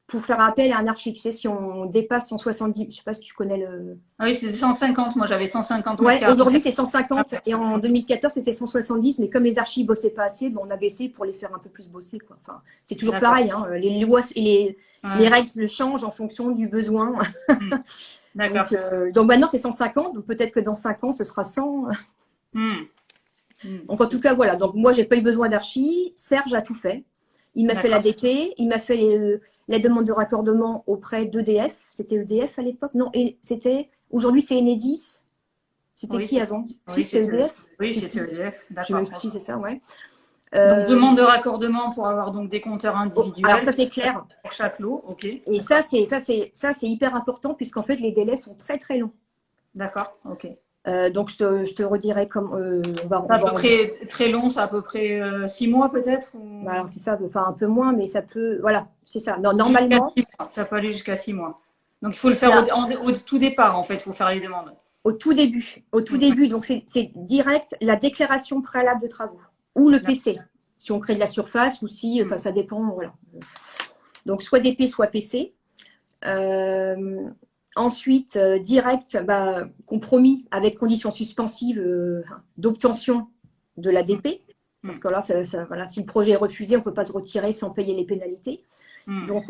B: pour faire appel à un archi. Tu sais, si on dépasse 170, je sais pas si tu connais le.
A: Ah oui, c'était 150. Moi, j'avais 150
B: mètres carrés. Aujourd'hui, c'est 150 et en 2014, c'était 170. Mais comme les archis bossaient pas assez, on a baissé pour les faire un peu plus bosser, quoi. Enfin, c'est toujours pareil. Hein. Les lois et les règles changent en fonction du besoin.
A: D'accord.
B: Donc maintenant, c'est 150. Donc peut-être que dans 5 ans, ce sera 100. Donc en tout cas, voilà. Donc moi, j'ai pas eu besoin d'archi. Serge a tout fait. Il m'a fait l'ADP, il m'a fait la demande de raccordement auprès d'EDF. C'était EDF à l'époque? Non, aujourd'hui c'est Enedis. C'était qui avant?
A: Si, c'était EDF. Oui, c'était EDF. D'accord.
B: Si, c'est ça, ouais.
A: Donc, demande de raccordement pour avoir donc des compteurs individuels.
B: Alors ça c'est clair.
A: Pour chaque lot, ok.
B: Et ça c'est hyper important puisqu'en fait les délais sont très très longs.
A: D'accord, ok.
B: Donc je te redirai comme
A: à peu près très long, c'est à peu près 6 mois peut-être ou...
B: Alors c'est ça, enfin un peu moins, mais ça peut, voilà, c'est ça. Non, normalement,
A: ça peut aller jusqu'à 6 mois. Donc il faut le faire au tout départ en fait, il faut faire les demandes.
B: Au tout début, donc c'est direct la déclaration préalable de travaux ou le PC, si on crée de la surface ou si, enfin ça dépend, voilà. Donc soit DP, soit PC. Ensuite, direct, compromis avec conditions suspensives d'obtention de l'ADP. Parce que là, voilà, si le projet est refusé, on ne peut pas se retirer sans payer les pénalités. Donc,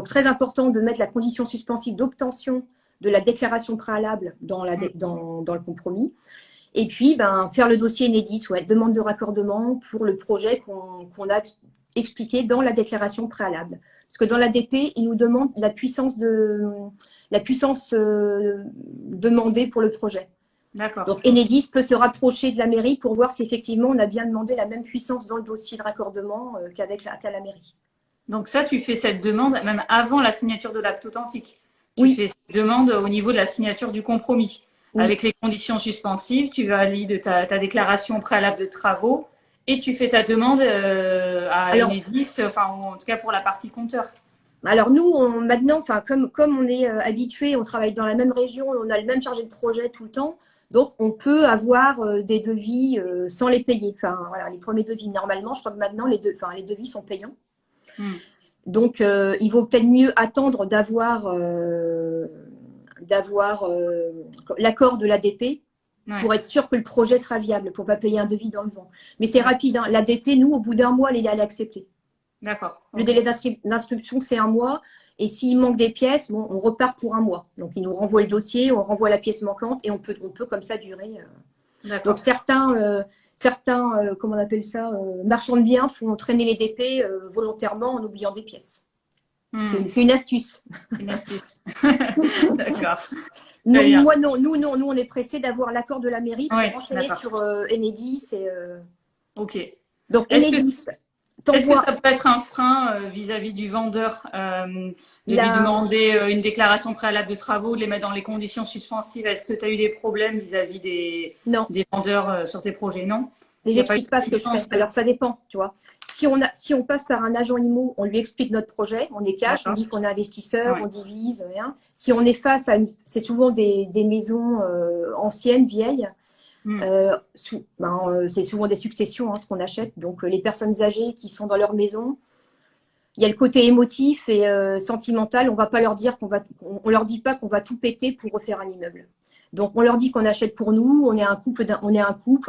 B: très important de mettre la condition suspensive d'obtention de la déclaration préalable dans le compromis. Et puis, faire le dossier Enedis, demande de raccordement pour le projet qu'on a expliqué dans la déclaration préalable. Parce que dans l'ADP, il nous demande la puissance demandée pour le projet.
A: D'accord.
B: Donc Enedis peut se rapprocher de la mairie pour voir si effectivement on a bien demandé la même puissance dans le dossier de raccordement qu'à la mairie.
A: Donc ça, tu fais cette demande même avant la signature de l'acte authentique.
B: Oui.
A: Tu fais cette demande au niveau de la signature du compromis. Oui. Avec les conditions suspensives, tu valides ta déclaration préalable de travaux et tu fais ta demande à Enedis, enfin en tout cas pour la partie compteur.
B: Alors nous, maintenant, comme on est habitué, on travaille dans la même région, on a le même chargé de projet tout le temps, donc on peut avoir des devis sans les payer. Enfin voilà, les premiers devis, normalement, je crois que maintenant les devis sont payants. Donc il vaut peut-être mieux attendre d'avoir l'accord de l'ADP pour être sûr que le projet sera viable, pour ne pas payer un devis dans le vent. Mais c'est rapide, hein. L'ADP, nous, au bout d'1 mois, elle est acceptée.
A: D'accord.
B: Le délai d'inscription, c'est 1 mois. Et s'il manque des pièces, on repart pour 1 mois. Donc, il nous renvoie le dossier, on renvoie la pièce manquante et on peut comme ça durer. Donc, certains comment on appelle ça, marchands de biens font traîner les DP volontairement en oubliant des pièces. C'est une astuce.
A: Une astuce. D'accord.
B: Nous, on est pressé d'avoir l'accord de la mairie pour enchaîner sur Enedis.
A: Ok.
B: Donc, Enedis.
A: Est-ce que ça peut être un frein vis-à-vis du vendeur de lui demander une déclaration préalable de travaux, de les mettre dans les conditions suspensives? Est-ce que tu as eu des problèmes vis-à-vis des vendeurs sur tes projets? Non.
B: Mais j'explique pas ce que je fais. Alors ça dépend, tu vois. Si on passe par un agent IMO, on lui explique notre projet, on est cash, on dit qu'on est investisseur, on divise, rien. Si on est face à, c'est souvent des maisons anciennes, vieilles. C'est souvent des successions, ce qu'on achète. Donc, les personnes âgées qui sont dans leur maison, il y a le côté émotif et sentimental. On va pas leur dire on leur dit pas qu'on va tout péter pour refaire un immeuble. Donc, on leur dit qu'on achète pour nous. On est un couple,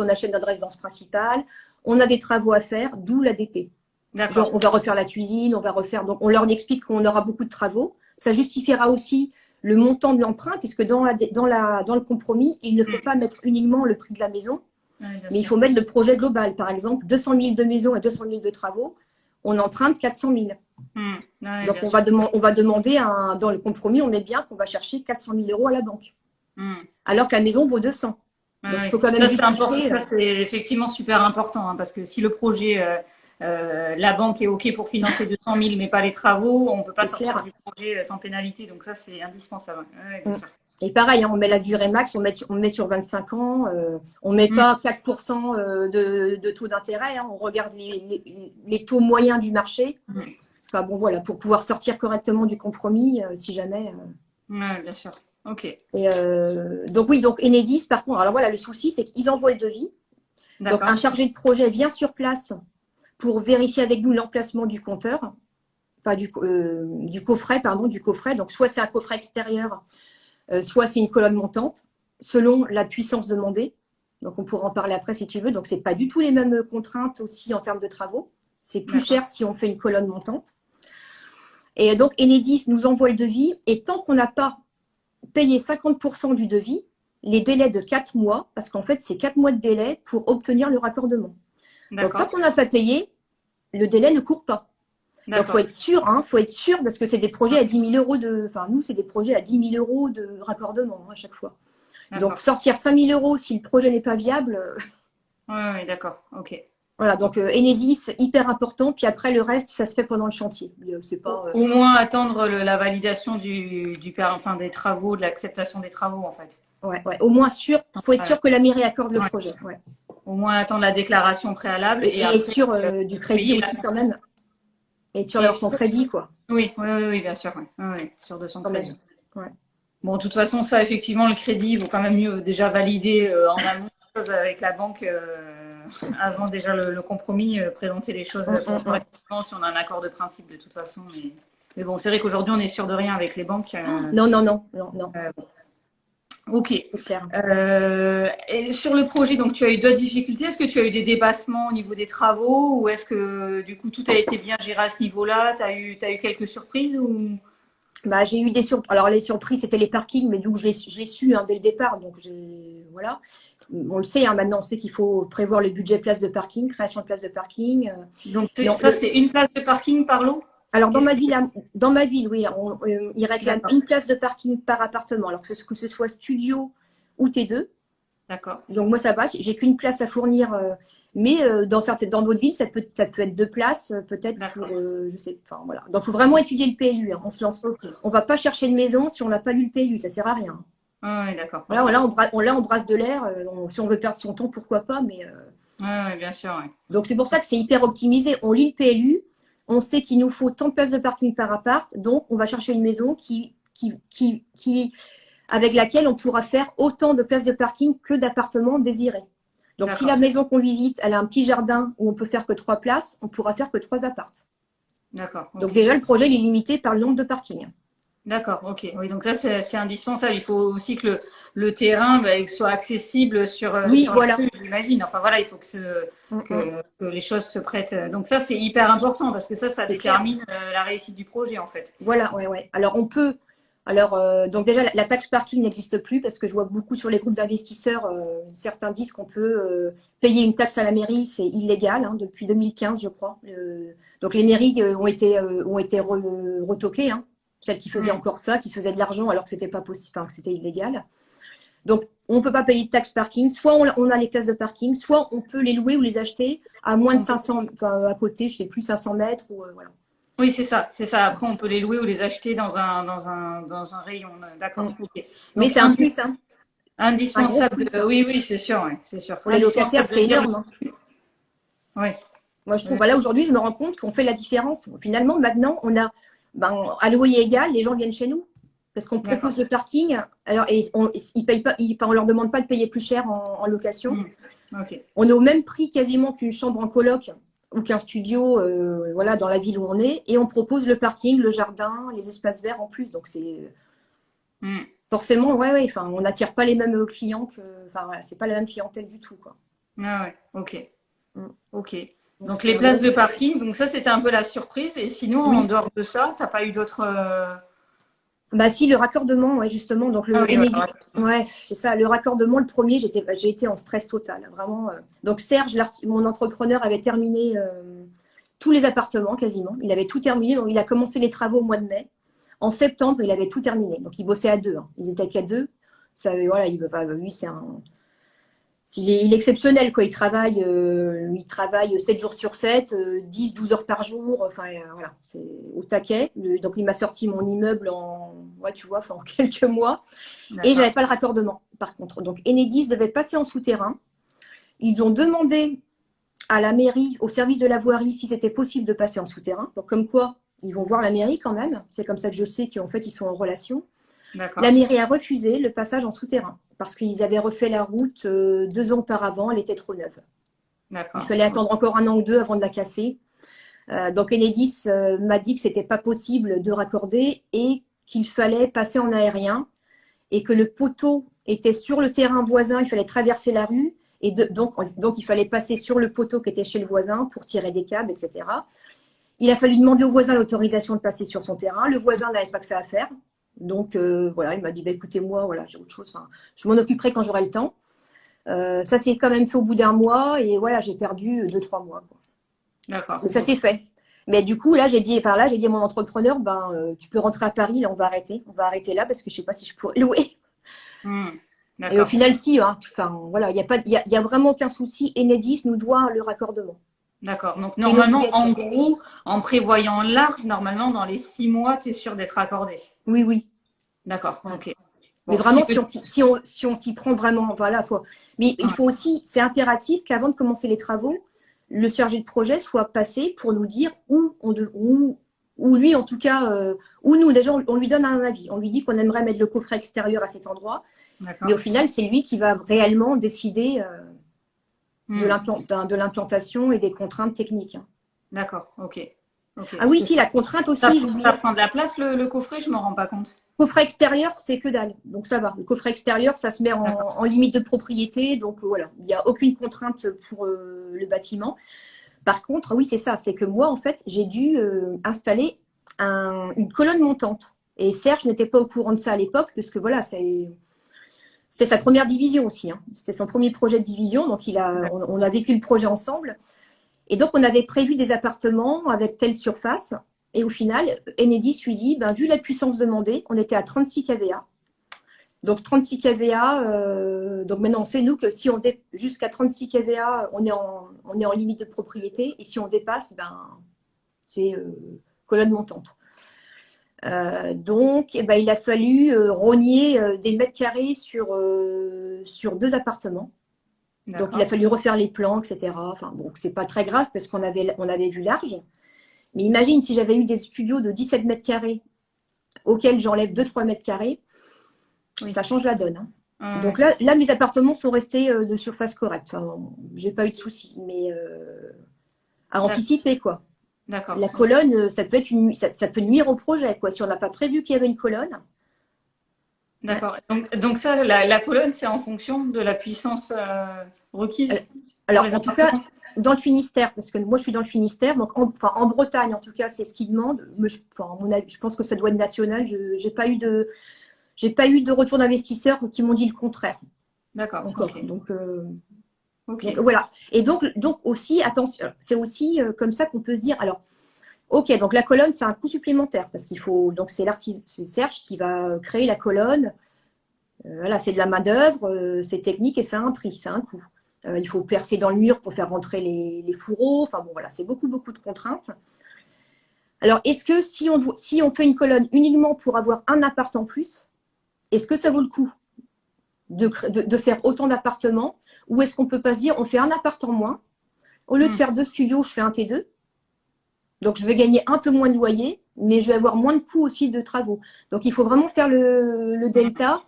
B: on achète notre résidence principale. On a des travaux à faire, d'où l'ADP. Genre, on va refaire la cuisine, on va refaire. Donc, on leur explique qu'on aura beaucoup de travaux. Ça justifiera aussi le montant de l'emprunt, puisque dans le compromis, il ne faut pas mettre uniquement le prix de la maison, mais il faut mettre le projet global. Par exemple, 200 000 de maison et 200 000 de travaux, on emprunte 400 000.
A: Ouais,
B: Donc,
A: bien sûr.
B: on va demander, dans le compromis, on met bien qu'on va chercher 400 000 euros à la banque,
A: Hmm.
B: alors que la maison vaut 200.
A: Ouais,
B: Donc, il
A: ouais.
B: faut quand même
A: Ça, c'est important.
B: justifier.
A: Ça, c'est effectivement super important, hein, parce que si le projet, la banque est OK pour financer 200 000, mais pas les travaux, on ne peut pas
B: C'est
A: sortir
B: clair.
A: du projet sans pénalité. Donc ça, c'est indispensable. Ouais, ouais, bien
B: Mm.
A: sûr.
B: Et pareil, hein, on met la durée max, on met sur 25 ans, on ne met
A: Hmm.
B: pas 4% de taux d'intérêt, hein, on regarde les taux moyens du marché.
A: Hmm.
B: Enfin bon, voilà, pour pouvoir sortir correctement du compromis, si jamais.
A: Ouais, bien sûr. OK.
B: Donc oui, donc Enedis, par contre, alors voilà, le souci, c'est qu'ils envoient le devis. Donc un
A: D'accord.
B: chargé de projet vient sur place pour vérifier avec nous l'emplacement du compteur, enfin du coffret, pardon, du coffret. Donc soit c'est un coffret extérieur, soit c'est une colonne montante, selon la puissance demandée. Donc on pourra en parler après si tu veux. Donc c'est pas du tout les mêmes contraintes aussi en termes de travaux. C'est plus
A: D'accord.
B: cher si on fait une colonne montante. Et donc Enedis nous envoie le devis et tant qu'on n'a pas payé 50% du devis, les délais de 4 mois, parce qu'en fait c'est 4 mois de délai pour obtenir le raccordement. Donc tant
A: D'accord.
B: qu'on n'a pas payé, le délai ne court pas. Donc,
A: D'accord.
B: faut être sûr parce que c'est des projets à 10 000 euros enfin, nous, c'est des projets à 10 000 euros de raccordement à chaque fois. Donc,
A: D'accord.
B: sortir 5 000 euros si le projet n'est pas viable,
A: Ouais, ouais, d'accord. OK.
B: voilà. Donc, Enedis, hyper important. Puis après, le reste, ça se fait pendant le chantier. C'est pas.
A: Au moins attendre la validation enfin, des travaux, de l'acceptation des travaux, en fait.
B: Ouais, ouais. Au moins sûr, faut être
A: Ouais.
B: sûr que la mairie accorde le
A: Ouais.
B: projet. Ouais.
A: Au moins attendre la déclaration préalable et
B: Et être
A: après
B: sûr du crédit
A: payer
B: aussi, quand même. Et être sûr
A: et
B: d'avoir son crédit, quoi.
A: oui, oui, oui, oui, bien sûr, oui. Oui, oui, sur de son
B: Quand
A: crédit.
B: même. Ouais.
A: Bon, de toute façon, ça, effectivement, le crédit, il vaut quand même mieux déjà valider en amont les choses avec la banque avant déjà le compromis, présenter les choses
B: Hum, hum, hum.
A: correctement si on a un accord de principe de toute façon. Mais bon, c'est vrai qu'aujourd'hui, on est sûr de rien avec les banques.
B: Non, non, non, non, non.
A: Ok.
B: C'est clair.
A: Et sur le projet, donc tu as eu d'autres difficultés. Est-ce que tu as eu des dépassements au niveau des travaux ou est-ce que du coup tout a été bien géré à ce niveau-là? T'as eu quelques surprises ou...
B: Bah, j'ai eu des surprises. Alors, les surprises, c'était les parkings, mais du coup, je l'ai su hein, dès le départ. Donc, voilà. On le sait, hein, maintenant, on sait qu'il faut prévoir le budget place de parking, création de place de parking.
A: Donc
B: Non,
A: ça, c'est une place de parking par lot?
B: alors,
A: Qu'est-ce que...
B: dans ma ville, oui, ils réclament
A: D'accord,
B: une place de parking par appartement. Alors, que ce soit studio ou T2.
A: d'accord,
B: Donc, moi, ça va. J'ai qu'une place à fournir. Mais dans d'autres villes, ça peut être 2 places, peut-être pour,
A: d'accord.
B: je sais, enfin, voilà. Donc, il faut vraiment étudier le PLU. Hein. On se lance.
A: Ok.
B: On va pas chercher une maison si on n'a pas lu le PLU. Ça sert à rien.
A: Ah ouais, d'accord,
B: Là,
A: ok.
B: on brasse de l'air. Si on veut perdre son temps, pourquoi pas. Mais
A: Ouais, ouais, bien sûr, ouais.
B: donc c'est pour ça que c'est hyper optimisé. On lit le PLU, on sait qu'il nous faut tant de places de parking par appart, donc on va chercher une maison avec laquelle on pourra faire autant de places de parking que d'appartements désirés. Donc si la
A: D'accord,
B: maison qu'on visite, elle a un petit jardin où on peut faire que 3 places, on pourra faire que 3 apparts.
A: d'accord,
B: Donc
A: ok.
B: déjà le projet il est limité par le nombre de parkings.
A: D'accord, ok. Oui, donc ça, c'est indispensable. Il faut aussi que le terrain soit accessible
B: Oui,
A: sur la
B: voilà.
A: rue, j'imagine. Enfin, voilà, il faut
B: Mm, mm.
A: que les choses se prêtent. Donc ça, c'est hyper important parce que ça
B: C'est clair.
A: détermine la réussite du projet, en fait.
B: Voilà, ouais, ouais. Alors on peut. Alors, donc déjà, la taxe parking n'existe plus parce que je vois beaucoup sur les groupes d'investisseurs, certains disent qu'on peut payer une taxe à la mairie, c'est illégal hein, depuis 2015, je crois. Donc les mairies ont été retoquées, hein, celles qui faisaient
A: Mm.
B: encore ça, qui se faisaient de l'argent alors que c'était pas possible, enfin, que c'était illégal. Donc on ne peut pas payer de taxe parking. Soit on a les places de parking, soit on peut les louer ou les acheter à moins de
A: On peut-
B: 500, enfin, à côté, je sais plus 500 mètres ou voilà.
A: Oui, c'est ça, c'est ça. Après, on peut les louer ou les acheter dans un rayon.
B: Mm.
A: D'accord, ok.
B: Mais
A: Donc,
B: c'est un plus, hein. C'est un gros
A: indispensable
B: plus, hein.
A: oui, oui, c'est sûr, ouais, c'est sûr.
B: Pour les locataires,
A: Indispensable de
B: c'est
A: lire
B: énorme, hein.
A: Oui,
B: Moi, je trouve,
A: oui,
B: voilà, aujourd'hui, je me rends compte qu'on fait la différence. Finalement, maintenant, on a, à loyer égal, les gens viennent chez nous parce qu'on
A: d'accord.
B: propose le parking. Alors, et ils payent pas, enfin, on leur demande pas de payer plus cher en location.
A: Mm. Ok,
B: On est au même prix quasiment qu'une chambre en coloc ou qu'un studio, voilà, dans la ville où on est. Et on propose le parking, le jardin, les espaces verts en plus. Donc, c'est
A: Mm.
B: forcément, ouais, ouais, enfin, on n'attire pas les mêmes clients enfin, voilà, c'est pas la même clientèle du tout, quoi.
A: Ah ouais, ok.
B: Mm.
A: Ok.
B: Donc,
A: Donc
B: c'est
A: les
B: un gros
A: places de
B: plus.
A: parking, donc ça c'était un peu la surprise. Et sinon, en
B: Oui.
A: dehors de ça, t'as pas eu d'autres.
B: Bah si, le raccordement, ouais, justement. Donc
A: Ah
B: le
A: oui, ouais,
B: Enedis, ouais, c'est ça. Le raccordement, le premier, j'ai été en stress total, vraiment. Donc Serge, mon entrepreneur, avait terminé tous les appartements quasiment. Il avait tout terminé. Donc, il a commencé les travaux au mois de mai. En septembre, il avait tout terminé. Donc, il bossait à deux. Hein. Ils étaient qu'à deux. Ça, voilà, lui, il est exceptionnel, quoi. Il travaille 7 jours sur 7, 10-12 heures par jour. Enfin, voilà, c'est au taquet. Donc, il m'a sorti mon immeuble tu vois, en quelques mois. Et j'avais pas le raccordement, par contre. Donc, Enedis devait passer en souterrain. Ils ont demandé à la mairie, au service de la voirie, si c'était possible de passer en souterrain. Donc, comme quoi, ils vont voir la mairie quand même. C'est comme ça que je sais qu'en fait, ils sont en relation. La mairie a refusé le passage en souterrain parce qu'ils avaient refait la route 2 ans auparavant, elle était trop neuve. Il fallait attendre encore 1 an ou 2 avant de la casser. Donc Enedis m'a dit que c'était pas possible de raccorder et qu'il fallait passer en aérien et que le poteau était sur le terrain voisin, il fallait traverser la rue et donc il fallait passer sur le poteau qui était chez le voisin pour tirer des câbles, etc. Il a fallu demander au voisin l'autorisation de passer sur son terrain. Le voisin n'avait pas que ça à faire. Donc, voilà, il m'a dit, écoutez, moi, voilà, j'ai autre chose. Enfin, je m'en occuperai quand j'aurai le temps. Ça s'est quand même fait au bout d'1 mois. Et voilà, j'ai perdu 2-3 mois.
A: D'accord.
B: Ça s'est fait. Mais du coup, là, j'ai dit à mon entrepreneur, tu peux rentrer à Paris, là, on va arrêter. On va arrêter là parce que je ne sais pas si je pourrais louer. Et au final, si. Hein, voilà, il y a vraiment aucun souci. Enedis nous doit le raccordement.
A: D'accord. Donc, normalement, en gros, en prévoyant large, normalement, dans les 6 mois, tu es sûr d'être raccordé.
B: Oui, oui.
A: D'accord, ok.
B: Bon, mais vraiment, si on s'y prend vraiment, voilà. Mais il faut aussi, c'est impératif qu'avant de commencer les travaux, le chargé de projet soit passé pour nous dire où lui, en tout cas, où nous, déjà, on lui donne un avis. On lui dit qu'on aimerait mettre le coffret extérieur à cet endroit. Mais au final, c'est lui qui va réellement décider de l'implantation et des contraintes techniques. Hein.
A: D'accord, ok.
B: Ah oui, si, la contrainte aussi.
A: Ça prend de la place, le coffret, je ne me rends pas compte.
B: Coffret extérieur, c'est que dalle. Donc ça va. Le coffret extérieur, ça se met en limite de propriété. Donc voilà, il n'y a aucune contrainte pour le bâtiment. Par contre, oui, c'est ça. C'est que moi, en fait, j'ai dû installer une colonne montante. Et Serge n'était pas au courant de ça à l'époque, puisque voilà, c'était sa première division aussi. Hein. C'était son premier projet de division. Donc on a vécu le projet ensemble. Et donc, on avait prévu des appartements avec telle surface. Et au final, Enedis lui dit, vu la puissance demandée, on était à 36 kVA. Donc, 36 kVA, donc maintenant, on sait, nous, que si on jusqu'à 36 kVA, on est en limite de propriété. Et si on dépasse, c'est colonne montante. Donc, il a fallu rogner des mètres carrés sur 2 appartements. Donc, il a fallu refaire les plans, etc. Enfin, bon, c'est pas très grave parce qu'on avait vu large. Mais imagine si j'avais eu des studios de 17 mètres carrés auxquels j'enlève 2-3 mètres carrés, ça change la donne. Hein. Donc là, mes appartements sont restés de surface correcte. Enfin, j'ai pas eu de soucis, mais à anticiper, quoi.
A: D'accord.
B: La colonne, ça peut nuire au projet, quoi. Si on n'a pas prévu qu'il y avait une colonne.
A: D'accord. Donc ça, la colonne, c'est en fonction de la puissance requise.
B: Alors, en tout cas, dans le Finistère, parce que moi, je suis dans le Finistère, donc en Bretagne, en tout cas, c'est ce qu'ils demandent. À mon avis, je pense que ça doit être national. Je n'ai pas eu de retour d'investisseurs qui m'ont dit le contraire.
A: D'accord.
B: Encore. Okay. Donc, voilà. Et donc aussi, attention, c'est aussi comme ça qu'on peut se dire. Alors, ok, donc la colonne, c'est un coût supplémentaire parce qu'il faut. Donc, c'est Serge qui va créer la colonne. Voilà, c'est de la main-d'œuvre, c'est technique et ça a un prix, ça a un coût. Il faut percer dans le mur pour faire rentrer les fourreaux. Enfin bon, voilà, c'est beaucoup de contraintes. Alors, est-ce que si on fait une colonne uniquement pour avoir un appart en plus, est-ce que ça vaut le coup de faire autant d'appartements ou est-ce qu'on peut pas se dire on fait un appart en moins, au lieu de faire 2 studios, je fais un T2. Donc, je vais gagner un peu moins de loyer, mais je vais avoir moins de coûts aussi de travaux. Donc, il faut vraiment faire le delta,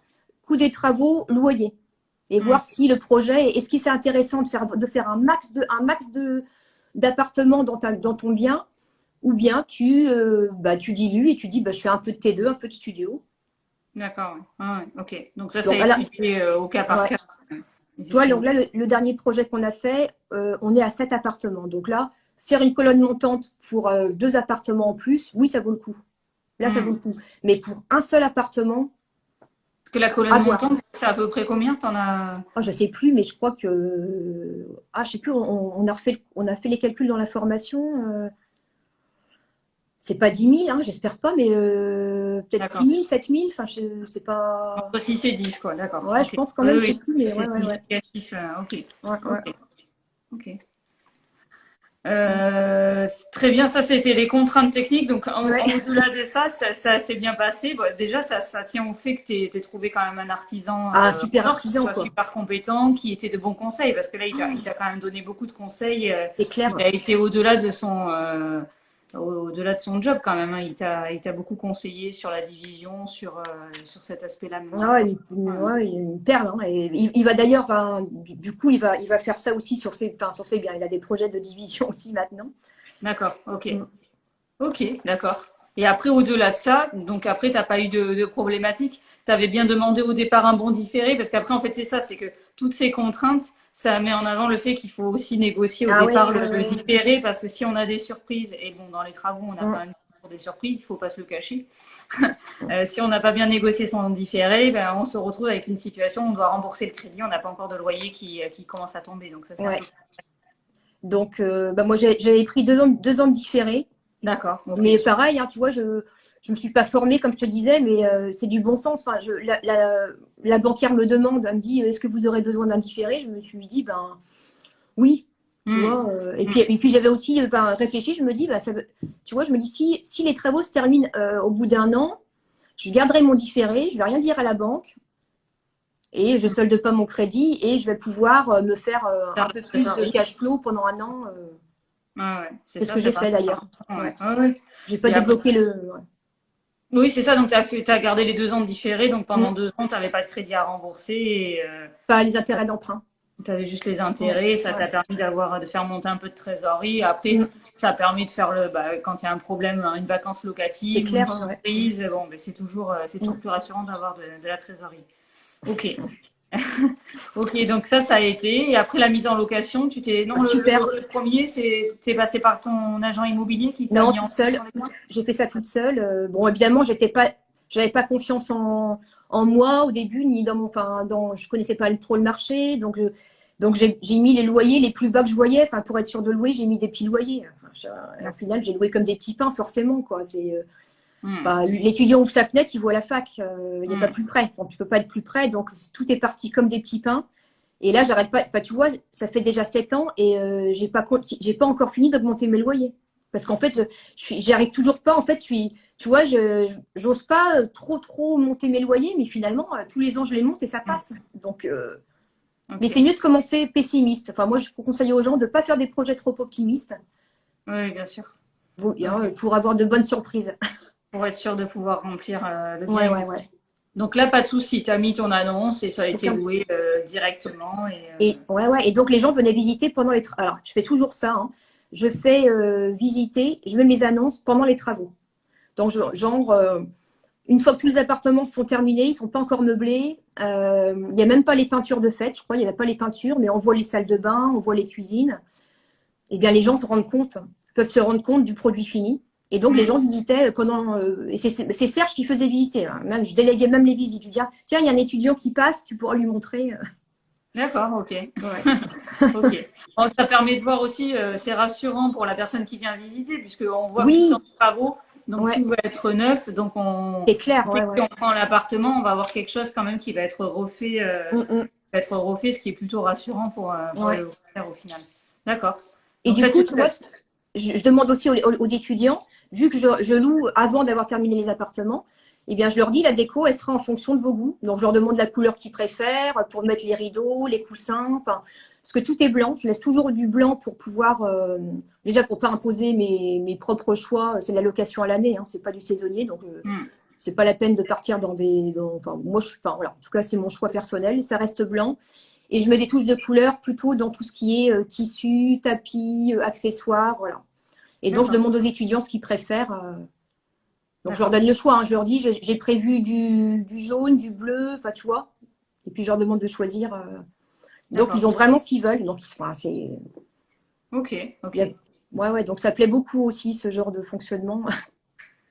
B: coût des travaux, loyer. Et voir si le projet, est-ce qu'il c'est intéressant de faire un max d'appartements dans ton bien, ou bien tu dilues et tu dis je fais un peu de T2, un peu de studio.
A: D'accord, ok. Donc ça, c'est étudié au cas par cas.
B: Tu vois, donc là, le dernier projet qu'on a fait, on est à 7 appartements. Donc là, faire une colonne montante pour 2 appartements en plus, oui, ça vaut le coup. Là, ça vaut le coup. Mais pour un seul appartement,
A: que la colonne montante, c'est à peu près combien t'en as?
B: Je sais plus, mais je crois que je sais plus. On a fait les calculs dans la formation. C'est pas 10 000, hein, j'espère pas, mais peut-être
A: D'accord.
B: 6 000, 7 000. Enfin, c'est pas.
A: Entre 6 et 10, quoi. D'accord.
B: Ouais, je
A: Ok.
B: pense quand
A: Oui,
B: même, je sais
A: oui.
B: plus, mais
A: C'est
B: ouais, ouais, ouais.
A: significatif. Ok.
B: Ouais, ouais.
A: Ok. Ok. Très bien, ça c'était les contraintes techniques. Donc
B: Ouais.
A: au-delà de ça, ça s'est bien passé. Bon, déjà, ça tient au fait que tu aies trouvé quand même un artisan
B: Ah, super
A: or qui
B: artisan,
A: soit
B: quoi.
A: super compétent, qui était de bons conseils, parce que là, il t'a quand même donné beaucoup de conseils.
B: C'est
A: Il
B: clair.
A: a été au-delà de son job quand même, hein. Il t'a beaucoup conseillé sur la division, sur cet aspect-là
B: Ah
A: maintenant.
B: ouais, ouais, une perle, hein. Et il va d'ailleurs, enfin, du coup, il va faire ça aussi sur ses biens. Il a des projets de division aussi maintenant.
A: D'accord, ok.
B: Mm.
A: Ok, d'accord. Et après, au-delà de ça, donc après, t'as pas eu de problématique. Tu avais bien demandé au départ un bon différé, parce qu'après, en fait, c'est ça, c'est que toutes ces contraintes, ça met en avant le fait qu'il faut aussi négocier au
B: Ah
A: départ
B: ouais, ouais,
A: le
B: ouais.
A: différé, parce que si on a des surprises, et bon, dans les travaux, on a quand
B: Mm.
A: même toujours des surprises, il faut pas se le cacher. Si on n'a pas bien négocié son différé, ben, on se retrouve avec une situation où on doit rembourser le crédit, on n'a pas encore de loyer qui commence à tomber. Donc ça, c'est un peu...
B: Ouais. Donc, bah, moi, j'avais pris 2 ans de différé.
A: D'accord, ok,
B: Mais
A: super.
B: pareil, hein, tu vois, je me suis pas formée, comme je te disais, mais c'est du bon sens. Enfin, la banquière me demande, elle me dit, est-ce que vous aurez besoin d'un différé? Je me suis dit, ben oui, tu
A: Hmm,
B: vois.
A: hmm.
B: Et puis j'avais aussi réfléchi, je me dis, bah, tu vois, je me dis, si les travaux se terminent au bout d'un an, je garderai mon différé, je vais rien dire à la banque et je solde pas mon crédit et je vais pouvoir me faire
A: Faire
B: un
A: de
B: peu plus de
A: trésorerie.
B: cash flow pendant un an.
A: Ouais, ouais, c'est
B: C'est ce
A: ça,
B: que
A: ça
B: j'ai
A: permet
B: fait
A: de faire
B: d'ailleurs.
A: un temps, ouais.
B: Ouais.
A: Ouais, ouais.
B: J'ai pas
A: Et après,
B: débloqué le. Ouais.
A: oui, c'est ça, donc t'as gardé les 2 ans de différé, donc pendant
B: Mm.
A: 2 ans, t'avais pas de crédit à rembourser et
B: Pas les intérêts d'emprunt.
A: t'avais juste les
B: Ouais,
A: intérêts, ça
B: ouais.
A: t'a permis de faire monter un peu de trésorerie. Après,
B: Mm.
A: ça a permis de faire quand il y a un problème, hein, une vacance
B: C'est
A: locative ou une
B: clair, hein, ouais.
A: surprise, bon, mais c'est toujours
B: Mm.
A: plus rassurant d'avoir de la trésorerie. Ok. Ok, donc ça a été. Et après la mise en location, non,
B: Ah, super.
A: le premier, t'es passé par ton agent immobilier qui t'a
B: Non,
A: mis en
B: toute seule.
A: location les biens?
B: J'ai fait ça toute seule. Bon, évidemment, j'avais pas confiance en moi au début, ni dans je connaissais pas trop le marché, donc j'ai mis les loyers les plus bas que je voyais. Enfin, pour être sûr de louer, j'ai mis des petits loyers. Enfin, au final, j'ai loué comme des petits pains, forcément, quoi.
A: Hmm,
B: L'étudiant ouvre sa fenêtre, il voit la fac. Il n'est pas
A: hmm.
B: plus près. Donc, tu peux pas être plus près. Donc, tout est parti comme des petits pains. Et là, j'arrête pas. Enfin, tu vois, ça fait déjà 7 ans et j'ai pas encore fini d'augmenter mes loyers. Parce qu'en fait, j'y arrive toujours pas. En fait, tu vois, j'ose pas trop monter mes loyers, mais finalement, tous les ans, je les monte et ça passe. Donc, mais c'est
A: Ok.
B: mieux de commencer pessimiste. Enfin, moi, je conseille aux gens de pas faire des projets trop optimistes
A: Oui, bien sûr.
B: hein,
A: Ok.
B: pour avoir de bonnes surprises.
A: Pour être sûr de pouvoir remplir le bien
B: Ouais, ouais,
A: immobilier.
B: ouais.
A: Donc là, pas de souci. Tu as mis ton annonce et ça a été
B: Aucun.
A: loué directement.
B: Et ouais, ouais. Et donc les gens venaient visiter pendant les travaux. Alors, je fais toujours ça, hein. Je fais visiter, je mets mes annonces pendant les travaux. Donc, genre, une fois que tous les appartements sont terminés, ils ne sont pas encore meublés, il n'y a même pas les peintures de fête, je crois, il n'y avait pas les peintures, mais on voit les salles de bain, on voit les cuisines. Eh bien, les gens peuvent se rendre compte du produit fini. Et donc, les
A: Hmm.
B: gens visitaient pendant. Et c'est Serge qui faisait visiter, hein. Même, je déléguais même les visites. Je dis, ah, tiens, il y a un étudiant qui passe, tu pourras lui montrer.
A: D'accord, ok.
B: Ouais.
A: Ok. Bon, ça permet de voir aussi, c'est rassurant pour la personne qui vient visiter, puisqu'on voit que du temps
B: Oui,
A: de travaux, donc
B: ouais,
A: tout va être neuf. Donc
B: c'est clair,
A: on sait
B: ouais,
A: que si
B: ouais.
A: on prend l'appartement, on va avoir quelque chose quand même qui
B: Mm, mm,
A: va être refait, ce qui est plutôt rassurant pour le
B: ouais.
A: locataire au final. D'accord.
B: Et
A: Donc
B: du
A: ça,
B: coup, tu vois, je demande aussi aux étudiants, vu que je loue avant d'avoir terminé les appartements, eh bien, je leur dis la déco, elle sera en fonction de vos goûts. Donc, je leur demande la couleur qu'ils préfèrent pour mettre les rideaux, les coussins, enfin, parce que tout est blanc. Je laisse toujours du blanc pour pouvoir, déjà pour pas imposer mes propres choix. C'est de la location à l'année, hein, c'est pas du saisonnier, donc
A: Hmm.
B: c'est pas la peine de partir enfin, moi, enfin, voilà. En tout cas, c'est mon choix personnel. Ça reste blanc. Et je mets des touches de couleur plutôt dans tout ce qui est tissu, tapis, accessoires, voilà. Et donc, je
A: D'accord,
B: demande aux étudiants ce qu'ils préfèrent. Donc, je leur
A: d'accord,
B: donne le choix, hein. Je leur dis, j'ai prévu du jaune, du bleu, enfin, tu vois. Et puis, je leur demande de choisir. Donc,
A: d'accord.
B: ils ont vraiment ce qu'ils veulent. Donc, enfin,
A: Ok,
B: il y a-
A: ok.
B: ouais, ouais. Donc, ça plaît beaucoup aussi, ce genre de fonctionnement.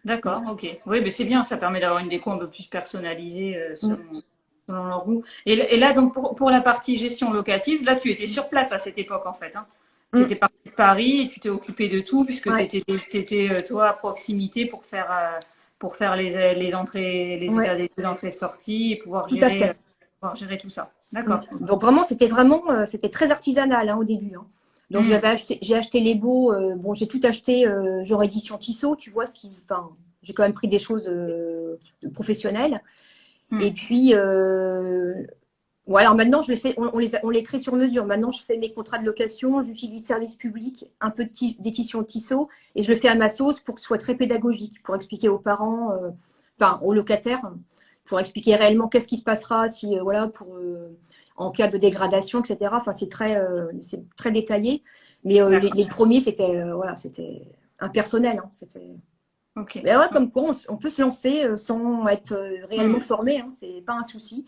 A: D'accord, ok. Oui, mais c'est bien, ça permet d'avoir une déco un peu plus personnalisée
B: Mm.
A: selon leur goût. Et là, donc, pour la partie gestion locative, là, tu étais sur place à cette époque, en fait, hein. Tu
B: Mm.
A: étais parti de Paris et tu t'es occupé de tout puisque
B: Ouais,
A: tu étais, toi, à proximité pour faire les entrées, les
B: ouais,
A: états des lieux d'entrée-sortie et
B: tout à fait.
A: pouvoir gérer tout ça.
B: Mm.
A: D'accord.
B: Donc c'était très artisanal au début, hein. Donc
A: Hmm,
B: j'ai acheté les baux. Bon, j'ai tout acheté, genre édition Tissot, tu vois enfin, j'ai quand même pris des choses professionnelles. Et
A: hmm.
B: puis, ouais, alors maintenant, je les fais, on les crée sur mesure. Maintenant, je fais mes contrats de location, j'utilise service public, un peu d'édition Tissot, et je le fais à ma sauce pour que ce soit très pédagogique, pour expliquer aux parents, enfin aux locataires, pour expliquer réellement qu'est-ce qui se passera si, voilà, en cas de dégradation, etc. Enfin, c'est très détaillé. Mais
A: D'accord.
B: les premiers, voilà, c'était impersonnel, hein.
A: Ok.
B: Mais ouais, comme quoi, on peut se lancer sans être réellement
A: Hmm.
B: formé, hein, c'est pas un souci.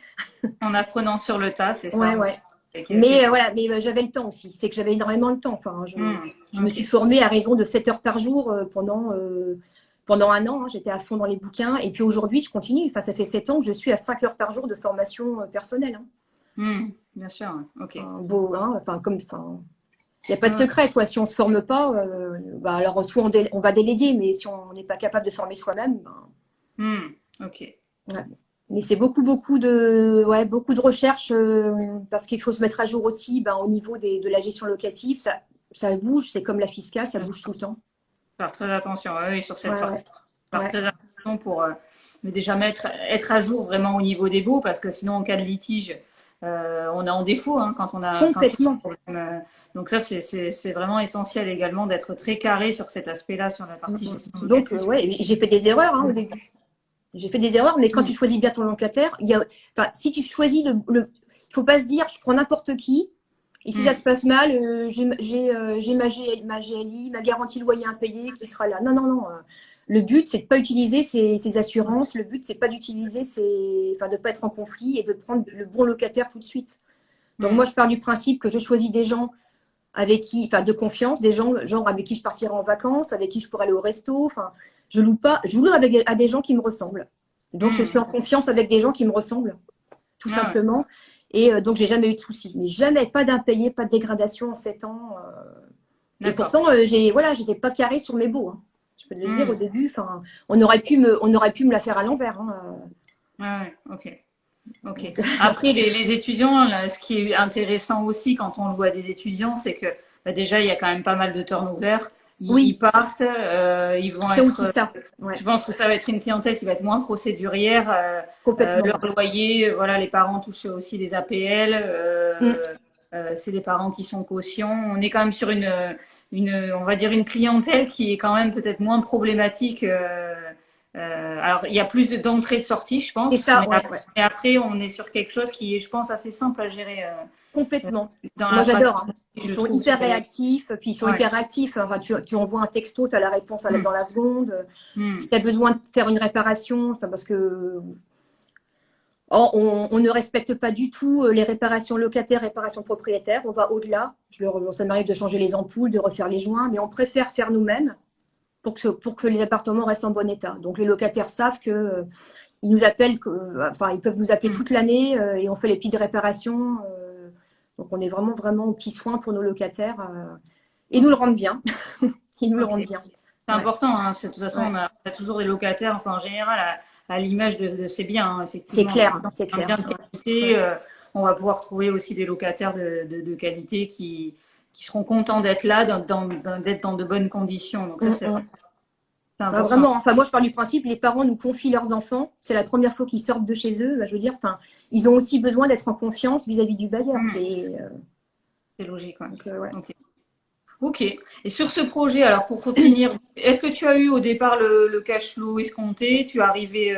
A: En apprenant sur le tas, c'est
B: Ouais,
A: ça.
B: ouais.
A: Qui est
B: Mais
A: bien.
B: voilà, mais j'avais le temps aussi. C'est que j'avais énormément de temps. Enfin,
A: Hmm.
B: je me
A: Ok.
B: suis formée à raison de 7 heures par jour pendant un an, hein. J'étais à fond dans les bouquins. Et puis aujourd'hui, je continue. Enfin, ça fait 7 ans que je suis à 5 heures par jour de formation personnelle, hein.
A: Hmm. Bien sûr. Ouais. Ok.
B: Enfin, il n'y a pas de
A: Ouais.
B: secret, quoi. Si on ne se forme pas, bah, alors soit on va déléguer, mais si on n'est pas capable de se former soi-même, ben,
A: Hmm. Ok.
B: ouais. Mais c'est beaucoup de recherches parce qu'il faut se mettre à jour aussi ben, au niveau de la gestion locative. Ça bouge, c'est comme la fiscale, ça bouge tout le temps.
A: Faire très attention, ouais, oui, sur cette
B: Ouais, ouais,
A: partie. Faire
B: ouais.
A: très attention pour mais déjà être à jour vraiment au niveau des baux, parce que sinon, en cas de litige, on est en défaut hein, quand il y a un
B: Complètement.
A: problème. Donc ça, c'est vraiment essentiel également d'être très carré sur cet aspect-là, sur la
B: Mm,
A: partie
B: mm.
A: gestion
B: Donc,
A: locative.
B: ouais, j'ai fait des erreurs au début. J'ai fait des erreurs, mais quand tu
A: Mm,
B: choisis bien ton locataire, enfin, si tu choisis il faut pas se dire, je prends n'importe qui. Et si ça se
A: mm,
B: passe mal, j'ai ma GLI, ma garantie loyer impayé qui sera là. Non, non, non. Le but, c'est de pas utiliser ces assurances. Le but, c'est pas d'utiliser enfin, de pas être en conflit et de prendre le bon locataire tout de suite. Donc moi,
A: mm.
B: je pars du principe que je choisis des gens enfin, de confiance, des gens, genre avec qui je partirai en vacances, avec qui je pourrais aller au resto. Enfin, je loue à des gens qui me ressemblent. Donc, je suis en
A: Mm.
B: confiance avec des gens qui me ressemblent, tout
A: Ah ouais,
B: simplement. Et donc, j'ai jamais eu de soucis. Mais jamais, pas d'impayé, pas de dégradation en 7 ans. Et
A: d'accord.
B: pourtant, voilà, j'étais pas carrée sur mes baux, hein. Je peux te le dire au
A: Mm.
B: début. Enfin, on aurait pu me la faire à l'envers, hein.
A: Ah ouais, ok. Ok.
B: Donc,
A: Après, les étudiants, là, ce qui est intéressant aussi quand on loue à des étudiants, c'est que bah, déjà, il y a quand même pas mal de turnover. Ils
B: oui,
A: partent, ils vont
B: c'est
A: être.
B: aussi ça. Ouais,
A: Je pense que ça va être une clientèle qui va être moins procédurière.
B: complètement.
A: Leur loyer, voilà, les parents touchent aussi les APL.
B: Mm,
A: C'est les parents qui sont cautions. On est quand même sur on va dire une clientèle qui est quand même peut-être moins problématique. Alors, il y a plus d'entrées et de sorties, je
B: c'est
A: pense,
B: ça, ouais, ouais.
A: mais après, on est sur quelque chose qui est, je pense, assez simple à gérer
B: Complètement.
A: dans
B: Moi,
A: la
B: j'adore,
A: pratique,
B: hein. Ils
A: je
B: sont
A: trouve.
B: hyper réactifs, puis ils sont
A: Ouais.
B: hyper actifs. Enfin, tu envoies un texto, tu as la réponse
A: Hmm,
B: dans la seconde. Si
A: hmm,
B: tu as besoin de faire une réparation, enfin, parce que on ne respecte pas du tout les réparations locataires, réparations propriétaires. On va au-delà. Ça m'arrive de changer les ampoules, de refaire les joints, mais on préfère faire nous-mêmes pour que les appartements restent en bon état. Donc les locataires savent que ils nous appellent, enfin ils peuvent nous appeler
A: hmm.
B: toute l'année et on fait les petites réparations. Donc on est vraiment vraiment aux petits soins pour nos locataires et nous le
A: Ok,
B: rendent bien. Ils nous le
A: ok.
B: rendent bien.
A: C'est
B: Ouais,
A: important, hein. De toute façon,
B: ouais.
A: on a toujours des locataires, enfin, en général, à l'image de ces biens, hein,
B: C'est
A: effectivement.
B: clair,
A: Quand
B: c'est
A: on a un
B: clair.
A: bien de
B: Ouais,
A: qualité,
B: ouais.
A: on va pouvoir trouver aussi des locataires de qualité qui seront contents d'être là, d'être dans de bonnes conditions. Donc ça,
B: Mm, mm.
A: c'est
B: Ah,
A: important.
B: vraiment. Enfin moi je pars du principe, les parents nous confient leurs enfants. C'est la première fois qu'ils sortent de chez eux. Bah, je veux dire, enfin ils ont aussi besoin d'être en confiance vis-à-vis du bailleur.
A: Hmm, c'est logique, ouais.
B: Ouais.
A: Ok. Ok. Et sur ce projet, alors pour finir, est-ce que tu as eu au départ le cash flow escompté? Tu es arrivé,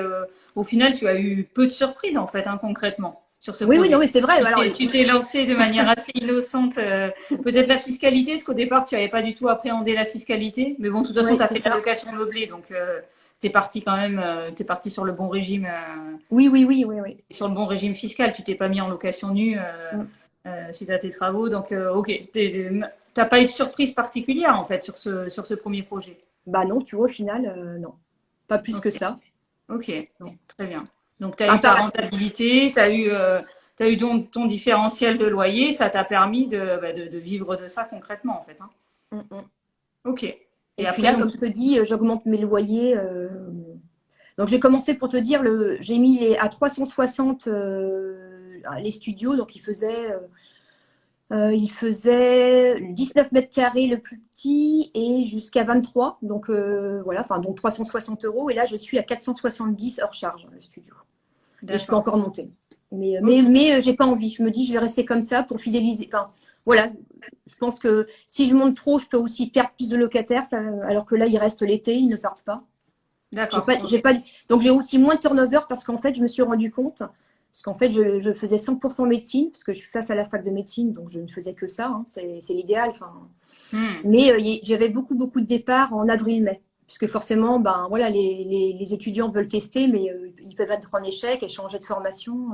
A: au final, tu as eu peu de surprises en fait, hein, concrètement, sur ce
B: Oui, oui, non,
A: projet.
B: mais c'est vrai. Alors,
A: Tu t'es lancé de manière assez innocente. Peut-être la fiscalité, parce qu'au départ, tu n'avais pas du tout appréhendé la fiscalité. Mais bon, de toute façon,
B: ouais,
A: tu as
B: c'est
A: fait la
B: ça.
A: location meublée, donc tu es parti quand même, tu es parti sur le bon régime,
B: Oui, oui, oui, oui, oui.
A: sur le bon régime fiscal. Tu t'es pas mis en location nue.
B: Mm.
A: Suite à tes travaux. Donc, ok, t'as pas eu de surprise particulière en fait sur ce premier projet.
B: Bah non, tu vois, au final, non. Pas plus que
A: Ok,
B: ça.
A: ok,
B: Non.
A: très bien. Donc, tu as
B: À
A: eu ta
B: part,
A: rentabilité, tu as eu ton différentiel de loyer, ça t'a permis de vivre de ça concrètement en fait, hein.
B: Mm, mm.
A: Ok.
B: Et puis
A: après,
B: là,
A: donc,
B: comme je te dis, j'augmente mes loyers. Donc j'ai commencé pour te dire, j'ai mis à 360 les studios, donc il faisait 19 mètres carrés le plus petit et jusqu'à 23. Donc voilà, enfin donc 360 euros. Et là, je suis à 470 hors charge, le studio. Et je peux
A: d'accord.
B: encore monter. Mais, mais,
A: Ok.
B: mais j'ai pas envie. Je me dis, je vais rester comme ça pour fidéliser. Enfin, voilà. Je pense que si je monte trop, je peux aussi perdre plus de locataires, alors que là, ils restent l'été, ils ne partent pas.
A: D'accord.
B: J'ai
A: Ok.
B: pas, donc j'ai aussi moins de turnover parce qu'en fait, je me suis rendu compte, parce qu'en fait, je faisais 100% médecine, parce que je suis face à la fac de médecine, donc je ne faisais que ça, hein, c'est l'idéal. Enfin,
A: Hmm.
B: mais j'avais beaucoup de départs en avril-mai, puisque forcément, ben voilà, les étudiants veulent tester, mais ils peuvent être en échec et changer de formation.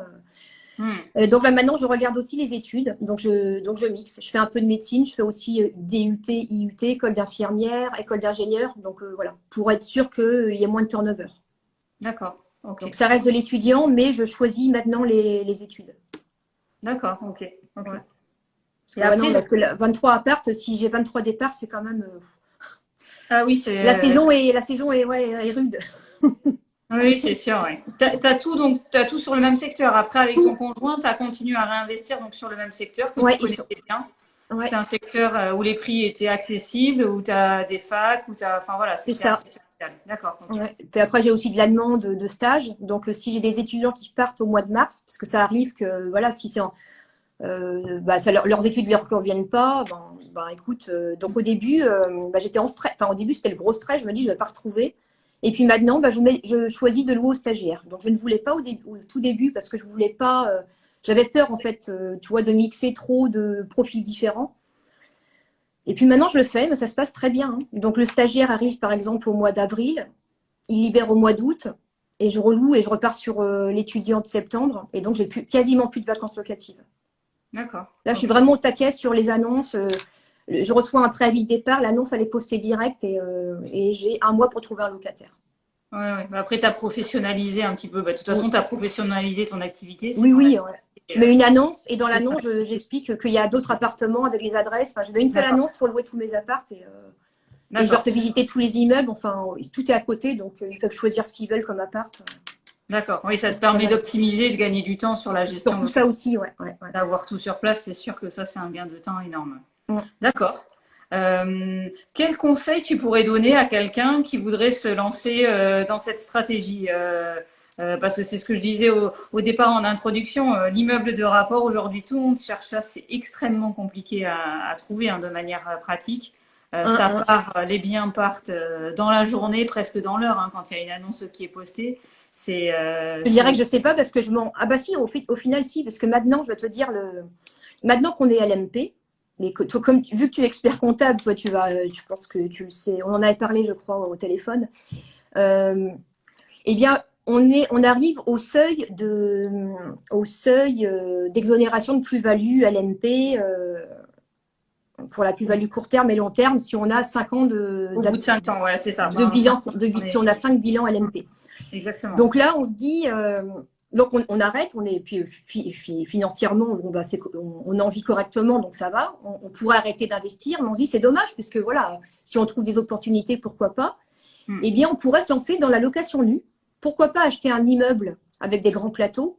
A: Hmm.
B: Donc là maintenant, je regarde aussi les études. Donc je mixe. Je fais un peu de médecine. Je fais aussi DUT, IUT, école d'infirmière, école d'ingénieur. Donc voilà, pour être sûr qu'il y ait moins de turnover.
A: D'accord. Ok.
B: Donc ça reste de l'étudiant, mais je choisis maintenant les études.
A: D'accord. Ok. Ok.
B: Ouais. Parce
A: Et
B: que, ouais,
A: après,
B: non, parce que 23 apparts, si j'ai 23 départs, c'est quand même.
A: ah oui,
B: La saison est, ouais, est rude.
A: oui, c'est sûr, ouais. T'as tout, donc, t'as tout sur le même secteur. Après, avec ton conjoint, t'as continué à réinvestir donc sur le même secteur que tu
B: Ouais, ils sont.
A: connaissais bien. C'est
B: Ouais,
A: un secteur où les prix étaient accessibles, où t'as des facs, où t'as, enfin voilà,
B: c'est
A: c'était un
B: ça.
A: secteur idéal. D'accord, ok.
B: Ouais. Puis après, j'ai aussi de la demande de stage. Donc, si j'ai des étudiants qui partent au mois de mars, parce que ça arrive que, voilà, si c'est bah, leurs études ne leur conviennent pas, ben, écoute, donc au début, bah, j'étais en stress. Enfin, au début, c'était le gros stress. Je me dis, je ne vais pas retrouver. Et puis maintenant, bah, je choisis de louer aux stagiaires. Donc, je ne voulais pas au tout début parce que je voulais pas. J'avais peur, en fait, tu vois, de mixer trop de profils différents. Et puis maintenant, je le fais, mais ça se passe très bien, hein. Donc, le stagiaire arrive, par exemple, au mois d'avril. Il libère au mois d'août. Et je reloue et je repars sur l'étudiant de septembre. Et donc, j'ai quasiment plus de vacances locatives.
A: D'accord,
B: Là, je suis
A: ok.
B: vraiment au taquet sur les annonces. Je reçois un préavis de départ, l'annonce, elle est postée direct et j'ai un mois pour trouver un locataire.
A: Ouais, ouais. Bah, après, t'as professionnalisé un petit peu. Bah, de toute
B: Oui,
A: façon, t'as professionnalisé ton activité. C'est
B: oui,
A: ton
B: oui, ouais.
A: activité.
B: Je mets une annonce et dans
A: C'est ça.
B: l'annonce, j'explique qu'il y a d'autres appartements avec les adresses. Enfin, je mets une seule
A: D'accord,
B: annonce pour louer tous mes appartes et je leur
A: d'accord,
B: fais visiter tous les immeubles. Enfin, tout est à côté, donc ils peuvent choisir ce qu'ils veulent comme appart.
A: d'accord. Oui, ça
B: Ça,
A: te
B: c'est pas
A: permet
B: mal.
A: d'optimiser, de gagner du temps sur la
B: Sur
A: gestion
B: tout
A: locale.
B: ça aussi, ouais, ouais, ouais.
A: D'avoir tout sur place, c'est sûr que ça, c'est un gain de temps énorme.
B: Mm.
A: D'accord. Quel conseil tu pourrais donner à quelqu'un qui voudrait se lancer dans cette stratégie parce que c'est ce que je disais au départ en introduction, l'immeuble de rapport, aujourd'hui, tout le monde cherche ça, c'est extrêmement compliqué à trouver hein, de manière pratique.
B: Mm,
A: Ça
B: mm.
A: part, les biens partent dans la journée, presque dans l'heure, hein, quand il y a une annonce qui est postée.
B: Je dirais
A: C'est
B: que je sais pas parce que je m'en. Ah bah si, au final, si, parce que maintenant, je vais te dire Maintenant qu'on est à l'MP, mais que, toi, vu que tu es expert comptable, toi, tu penses que tu le sais. On en avait parlé, je crois, au téléphone. Eh bien, on arrive au seuil d'exonération de plus-value à l'MP pour la plus-value court terme et long terme si on a 5 ans
A: au bout de 5 ans, ouais, c'est ça.
B: de
A: Dans 5
B: bilan,
A: ans, on
B: si
A: est
B: on a 5 bilans LMP.
A: exactement.
B: Donc là, on se dit, donc on arrête, puis financièrement, bon, bah, on en vit correctement, donc ça va. On pourrait arrêter d'investir, mais on se dit c'est dommage, puisque voilà, si on trouve des opportunités, pourquoi pas.
A: Hmm.
B: Eh bien, on pourrait se lancer dans la location nue. Pourquoi pas acheter un immeuble avec des grands plateaux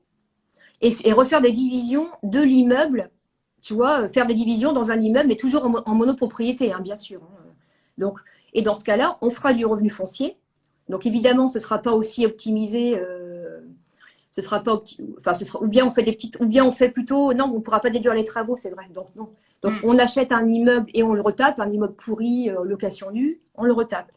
B: et refaire des divisions de l'immeuble, tu vois, faire des divisions dans un immeuble, mais toujours en monopropriété, hein, bien sûr, hein. Donc, et dans ce cas-là, on fera du revenu foncier. Donc évidemment, ce ne sera pas aussi optimisé. Ce sera pas enfin, ou bien on fait des petites, ou bien on fait plutôt, non, on ne pourra pas déduire les travaux, c'est vrai. Donc non. Donc
A: Hmm.
B: on achète un immeuble et on le retape, un immeuble pourri, location nue, on le retape.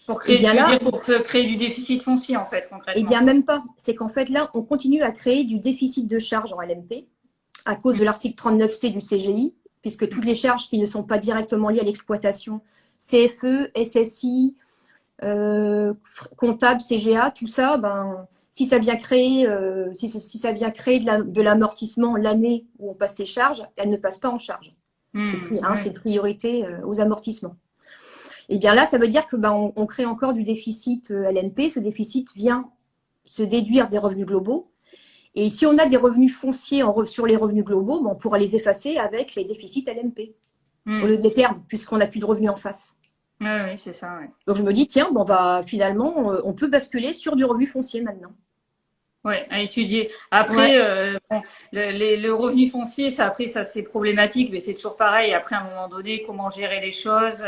A: Pour
B: Et
A: créer,
B: bien
A: tu veux
B: là,
A: dire pour créer du déficit foncier en fait,
B: et
A: concrètement.
B: bien même pas. C'est qu'en fait là, on continue à créer du déficit de charge en LMP à cause de l'article 39C du CGI, puisque toutes les charges qui ne sont pas directement liées à l'exploitation, CFE, SSI, comptable, CGA, tout ça, ben, si ça vient créer, si ça vient créer de l'amortissement l'année où on passe ses charges, elle ne passe pas en charge.
A: Hmm,
B: C'est
A: ouais.
B: priorité aux amortissements. Et bien là, ça veut dire que ben, on crée encore du déficit LMP. Ce déficit vient se déduire des revenus globaux. Et si on a des revenus fonciers sur les revenus globaux, ben, on pourra les effacer avec les déficits LMP. au lieu de les perdre, puisqu'on n'a plus de revenus en face.
A: Oui, c'est ça. Ouais.
B: Donc je me dis, tiens, bon, finalement, on peut basculer sur du revenu foncier maintenant.
A: Ouais, à étudier. Après, bon, le revenu foncier, après, ça c'est problématique, mais c'est toujours pareil. Après, à un moment donné, comment gérer les choses,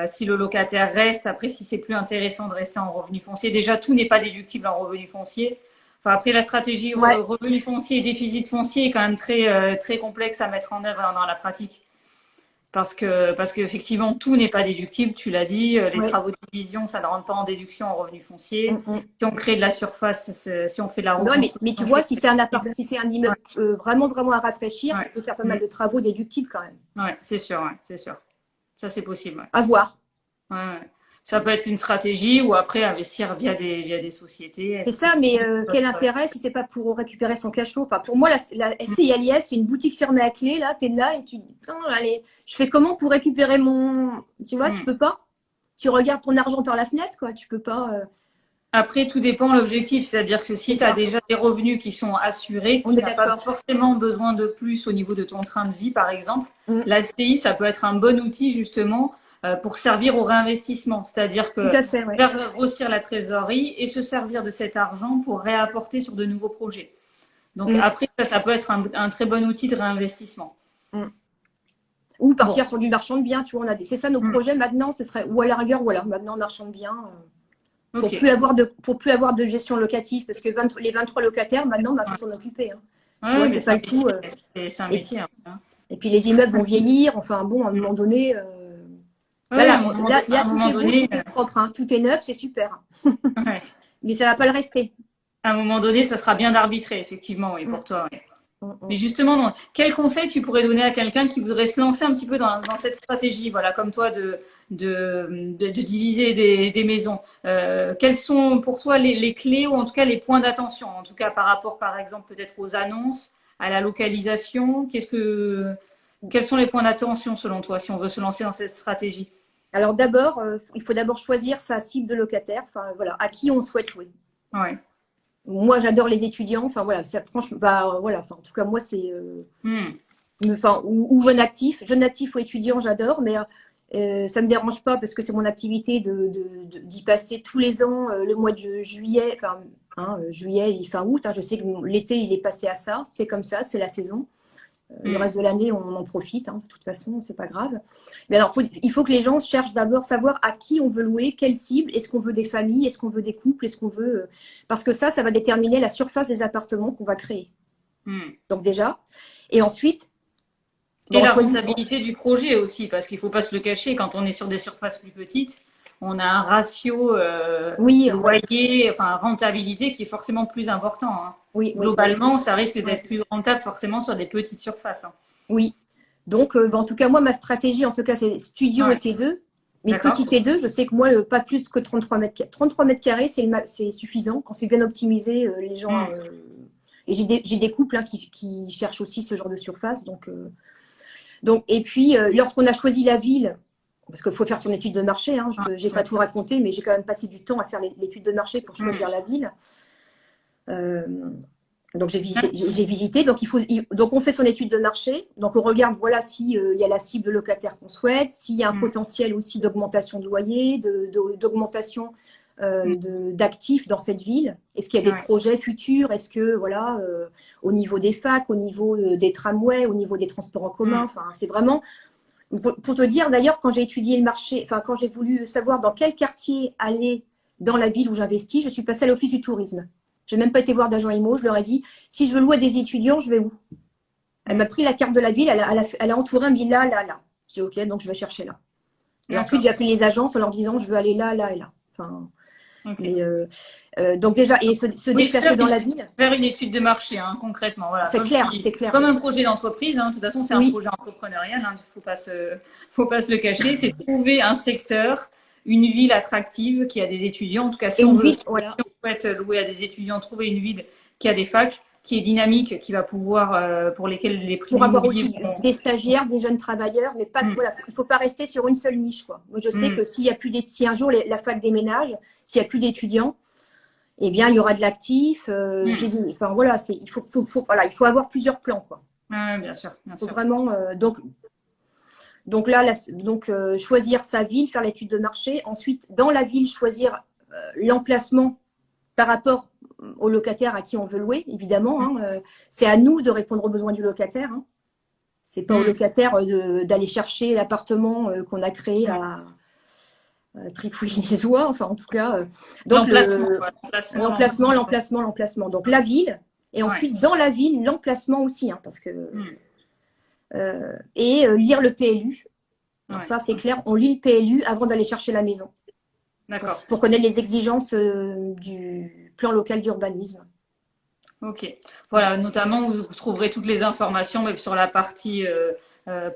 A: si le locataire reste, après, si c'est plus intéressant de rester en revenu foncier. Déjà, tout n'est pas déductible en revenu foncier. Enfin, après, la stratégie
B: Ouais,
A: revenu foncier et déficit foncier est quand même très complexe à mettre en œuvre dans la pratique. Parce qu'effectivement, tout n'est pas déductible, tu l'as dit, les
B: ouais.
A: travaux de division, ça ne rentre pas en déduction en revenu foncier.
B: Mm, mm.
A: Si on crée de la surface, si on fait de la
B: Non, mais tu
A: reconstruction,
B: vois,
A: c'est
B: si c'est si c'est un
A: ouais,
B: immeuble vraiment, vraiment à rafraîchir,
A: ouais,
B: tu peux faire pas
A: mm,
B: mal de travaux déductibles quand même.
A: ouais, c'est sûr, ouais, c'est sûr. Ça, c'est possible. Ouais.
B: À voir.
A: Ouais, ouais. Ça peut être une stratégie ou après investir via des sociétés.
B: C'est ça, mais quel intérêt si c'est pas pour récupérer son cash flow? Enfin, pour moi, la SCILIS, c'est une boutique fermée à clé. Là, tu es là et tu dis, putain, allez, je fais comment pour récupérer mon. Tu vois, tu
A: Mm.
B: peux pas. Tu regardes ton argent par la fenêtre, quoi. Tu peux pas.
A: Après, tout dépend de l'objectif. C'est-à-dire que
B: C'est
A: si tu as
B: ça.
A: déjà des revenus qui sont assurés, que
B: On
A: tu
B: est
A: n'as pas
B: d'accord.
A: forcément besoin de plus au niveau de ton train de vie, par exemple,
B: Mm.
A: la SCI, ça peut être un bon outil justement pour servir au réinvestissement. C'est-à-dire
B: Tout
A: que
B: à fait, ouais.
A: faire grossir la trésorerie et se servir de cet argent pour réapporter sur de nouveaux projets. Donc
B: Mm.
A: après, ça peut être un très bon outil de réinvestissement.
B: Mm. Ou
A: Bon,
B: partir sur du marchand de biens, tu vois, c'est ça nos
A: mm,
B: projets maintenant, ce serait, ou à la rigueur, voilà, maintenant marchand de biens,
A: ok.
B: pour plus avoir de gestion locative, parce que les 23 locataires, maintenant, il faut s'en occuper. Hein. Tu vois,
A: Ouais, mais
B: c'est
A: c'est
B: pas
A: un
B: le tout.
A: métier. C'est un
B: Et,
A: métier. Hein.
B: et puis les immeubles vont vieillir, enfin bon, à un moment donné,
A: Oui, à
B: là,
A: un
B: tout
A: moment
B: est beau,
A: donné,
B: tout est propre, hein, tout est neuf, c'est super.
A: ouais.
B: Mais ça va pas le rester.
A: À un moment donné, ça sera bien d'arbitrer, effectivement, oui,
B: Mm,
A: pour toi. Oui.
B: mm,
A: Mais
B: mm.
A: justement, quel conseil tu pourrais donner à quelqu'un qui voudrait se lancer un petit peu dans cette stratégie, voilà, comme toi, de diviser des maisons? Quelles sont pour toi les clés ou en tout cas les points d'attention, en tout cas par rapport, par exemple, peut-être aux annonces, à la localisation? Quels sont les points d'attention selon toi si on veut se lancer dans cette stratégie?
B: Alors d'abord, il faut d'abord choisir sa cible de locataire, enfin voilà, à qui on souhaite louer.
A: Ouais.
B: Moi, j'adore les étudiants. Enfin voilà, franchement, voilà. Enfin, en tout cas, moi, c'est,
A: Hmm.
B: enfin, ou jeune actif ou étudiant, j'adore. Mais ça me dérange pas parce que c'est mon activité d'y passer tous les ans le mois de juillet, enfin, hein, juillet et fin août. Hein, je sais que l'été, il est passé à ça. C'est comme ça, c'est la saison. Le
A: Hmm.
B: reste de l'année, on en profite. Hein, de toute façon, c'est pas grave. Mais alors, il faut que les gens cherchent d'abord savoir à qui on veut louer, quelle cible. Est-ce qu'on veut des familles, est-ce qu'on veut des couples, est-ce qu'on veut. Parce que ça va déterminer la surface des appartements qu'on va créer.
A: Hmm.
B: Donc, déjà. Et ensuite,
A: Et
B: on
A: la
B: choisit.
A: rentabilité du projet aussi, parce qu'il ne faut pas se le cacher, quand on est sur des surfaces plus petites, on a un ratio
B: Oui, ouais.
A: loyer, enfin rentabilité qui est forcément plus important. Hein.
B: Oui, oui, oui.
A: Globalement, ça risque
B: Ouais.
A: d'être plus rentable forcément sur des petites surfaces. Hein.
B: Oui. Donc, en tout cas, moi, ma stratégie, en tout cas, c'est studio et
A: Ouais,
B: T2. Mais
A: d'accord.
B: petit T2, je sais que moi, pas plus que 33 mètres carrés. 33 mètres carrés, c'est suffisant. Quand c'est bien optimisé, les gens.
A: Hmm.
B: Et j'ai des couples hein, qui cherchent aussi ce genre de surface. Donc, et puis, lorsqu'on a choisi la ville, parce qu'il faut faire son étude de marché, hein, je n'ai
A: Ouais,
B: pas tout raconté, mais j'ai quand même passé du temps à faire l'étude de marché pour
A: hmm.
B: choisir la ville. Euh, donc j'ai visité. Donc on fait son étude de marché. Donc on regarde voilà si il y a la cible de locataire qu'on souhaite, s'il y a un
A: Hmm.
B: potentiel aussi d'augmentation de loyer, d'augmentation
A: Hmm.
B: d'actifs dans cette ville. Est-ce qu'il y a des
A: Ouais.
B: projets futurs? Est-ce que voilà au niveau des facs, au niveau des tramways, au niveau des transports en commun.
A: Hmm.
B: Enfin c'est vraiment pour te dire d'ailleurs quand j'ai étudié le marché, enfin quand j'ai voulu savoir dans quel quartier aller dans la ville où j'investis, je suis passée à l'office du tourisme. Je n'ai même pas été voir d'agent IMO. Je leur ai dit, si je veux louer des étudiants, je vais où? Elle m'a pris la carte de la ville. Elle a entouré un villa là, là. Je dis, OK, donc je vais chercher là. Et ensuite,
A: D'accord.
B: j'ai appelé les agences en leur disant, je veux aller là, là et là. Enfin,
A: Ok.
B: mais, donc déjà, et se
A: Oui,
B: déplacer dans la ville,
A: faire une étude de marché, hein, concrètement. Voilà,
B: c'est clair, c'est clair.
A: comme un projet d'entreprise. Hein, de toute façon, c'est un
B: Oui,
A: projet entrepreneurial. Il ne faut pas se le cacher. C'est trouver un secteur, une ville attractive qui a des étudiants. En tout cas,
B: et
A: si on
B: une
A: veut,
B: ville,
A: si
B: voilà.
A: on souhaite louer à des étudiants, trouver une ville qui a des facs, qui est dynamique, qui va pouvoir, pour lesquels les prix de
B: Pour avoir
A: l'immobilier
B: aussi
A: vont.
B: des stagiaires, des jeunes travailleurs, mais pas,
A: Hum,
B: voilà, il ne faut pas rester sur une seule niche, quoi. Moi, je sais
A: hum,
B: que si un jour la fac déménage, s'il n'y a plus d'étudiants, eh bien, il y aura de l'actif. J'ai
A: hum.
B: dit, enfin voilà, voilà, il faut avoir plusieurs plans, quoi.
A: Ouais, bien sûr, bien
B: Faut
A: sûr.
B: vraiment, donc, Donc là, choisir sa ville, faire l'étude de marché. Ensuite, dans la ville, choisir l'emplacement par rapport au locataire à qui on veut louer, évidemment. Hein. C'est à nous de répondre aux besoins du locataire. Hein. C'est pas au locataire d'aller chercher l'appartement qu'on a créé à Trifouille-les-Oies, enfin en tout cas. Donc l'emplacement. Donc la ville, et ensuite dans la ville, l'emplacement aussi, hein, parce que lire le PLU. Alors ça, c'est clair, on lit le PLU avant d'aller chercher la maison.
A: D'accord.
B: Pour connaître les exigences du plan local d'urbanisme.
A: Ok. Voilà, notamment, vous trouverez toutes les informations même sur la partie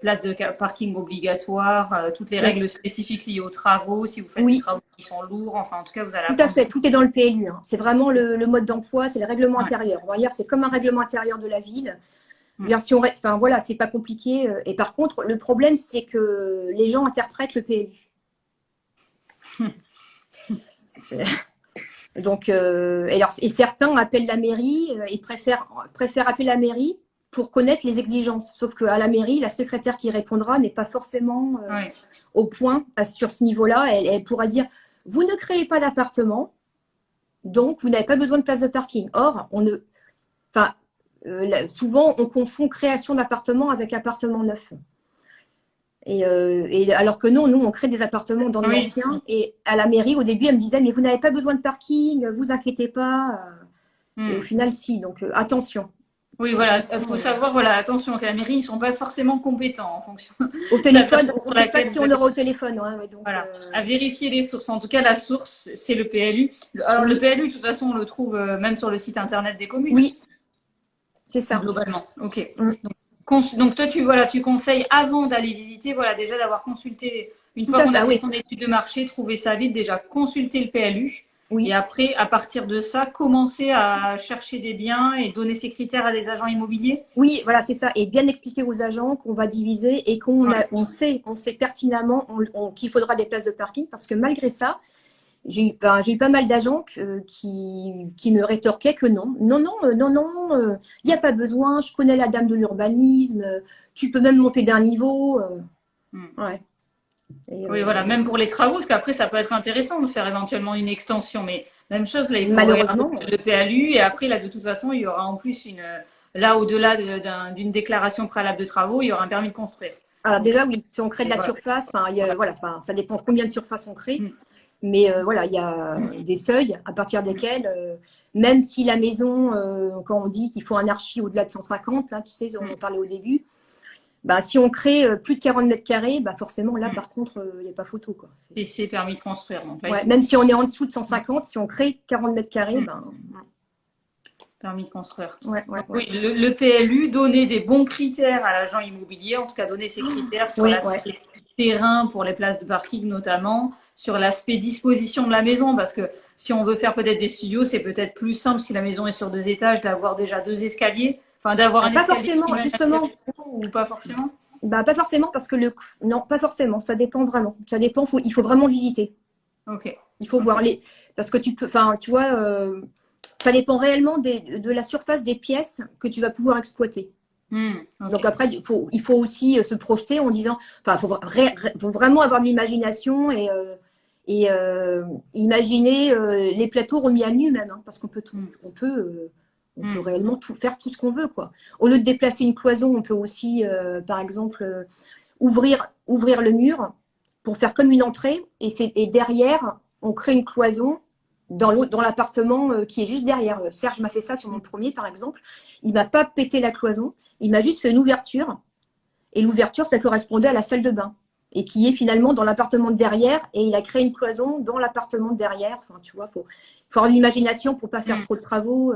A: place de parking obligatoire, toutes les règles spécifiques liées aux travaux, si vous faites des travaux qui sont lourds, enfin, en tout cas, vous allez
B: Tout à fait, tout est dans le PLU. Hein. C'est vraiment le mode d'emploi, c'est le règlement intérieur. On va dire, c'est comme un règlement intérieur de la ville. Version, enfin voilà, c'est pas compliqué. Et par contre, le problème, c'est que les gens interprètent le PLU. Donc, et certains appellent la mairie et préfèrent appeler la mairie pour connaître les exigences. Sauf qu'à la mairie, la secrétaire qui répondra n'est pas forcément au point sur ce niveau-là. Elle pourra dire, vous ne créez pas d'appartement, donc vous n'avez pas besoin de place de parking. Or, souvent, on confond création d'appartement avec appartement neuf. Et alors que non, nous, on crée des appartements dans l'ancien. Et à la mairie, au début, elle me disait, mais vous n'avez pas besoin de parking, vous inquiétez pas. Et au final, si. Donc, attention.
A: Oui, voilà, il faut savoir, voilà, attention, qu'à la mairie, ils ne sont pas forcément compétents en fonction.
B: Au téléphone, on ne sait pas qui on aura au téléphone. Ouais, donc,
A: voilà, à vérifier les sources. En tout cas, la source, c'est le PLU. Alors, le PLU, de toute façon, on le trouve même sur le site internet des communes.
B: Oui, c'est ça.
A: Globalement, ok. Donc toi, tu conseilles avant d'aller visiter, voilà, déjà d'avoir consulté, une fois qu'on a fait son étude de marché, trouver sa ville, déjà consulter le PLU. Et après, à partir de ça, commencer à chercher des biens et donner ses critères à des agents immobiliers.
B: Oui, voilà, c'est ça. Et bien expliquer aux agents qu'on va diviser et on sait pertinemment qu'il faudra des places de parking parce que malgré ça, j'ai eu pas mal d'agents qui me rétorquaient que non, il n'y a pas besoin, je connais la dame de l'urbanisme, tu peux même monter d'un niveau. Ouais.
A: Oui, voilà, même pour les travaux, parce qu'après, ça peut être intéressant de faire éventuellement une extension, mais même chose, là, il faut
B: malheureusement
A: le PLU, et après, là, de toute façon, il y aura en plus là, au-delà d'une déclaration préalable de travaux, il y aura un permis de construire.
B: Alors déjà, oui, si on crée de la surface, ça dépend combien de surface on crée. Mais voilà, il y a des seuils à partir desquels, même si la maison, quand on dit qu'il faut un archi au-delà de 150, là, tu sais, on en parlait au début, bah, si on crée plus de 40 mètres carrés, bah, forcément, là, par contre, il n'y a pas photo. Quoi.
A: Et c'est permis de construire. Donc là,
B: même si on est en dessous de 150, si on crée 40 mètres carrés,
A: permis de construire.
B: Oui,
A: le PLU, donner des bons critères à l'agent immobilier, en tout cas donner ses critères sur l'aspect terrain pour les places de parking notamment, sur l'aspect disposition de la maison, parce que si on veut faire peut-être des studios, c'est peut-être plus simple si la maison est sur 2 étages d'avoir déjà 2 escaliers, enfin d'avoir un
B: pas
A: escalier.
B: Forcément, justement.
A: Ou pas forcément.
B: Bah, pas forcément, parce que non, pas forcément, ça dépend vraiment. Ça dépend, il faut vraiment visiter.
A: Ok.
B: Il faut voir parce que tu vois, ça dépend réellement de la surface des pièces que tu vas pouvoir exploiter. Donc après, il faut aussi se projeter en disant, faut vraiment avoir de l'imagination et imaginer les plateaux remis à nu même, hein, parce qu'on peut on peut réellement faire tout ce qu'on veut, quoi. Au lieu de déplacer une cloison, on peut aussi, par exemple, ouvrir le mur pour faire comme une entrée et derrière, on crée une cloison dans l'appartement qui est juste derrière. Serge m'a fait ça sur mon premier, par exemple. Il m'a pas pété la cloison, il m'a juste fait une ouverture. Et l'ouverture, ça correspondait à la salle de bain. Et qui est finalement dans l'appartement de derrière. Et il a créé une cloison dans l'appartement de derrière. Enfin, tu vois, faut avoir de l'imagination pour pas faire trop de travaux.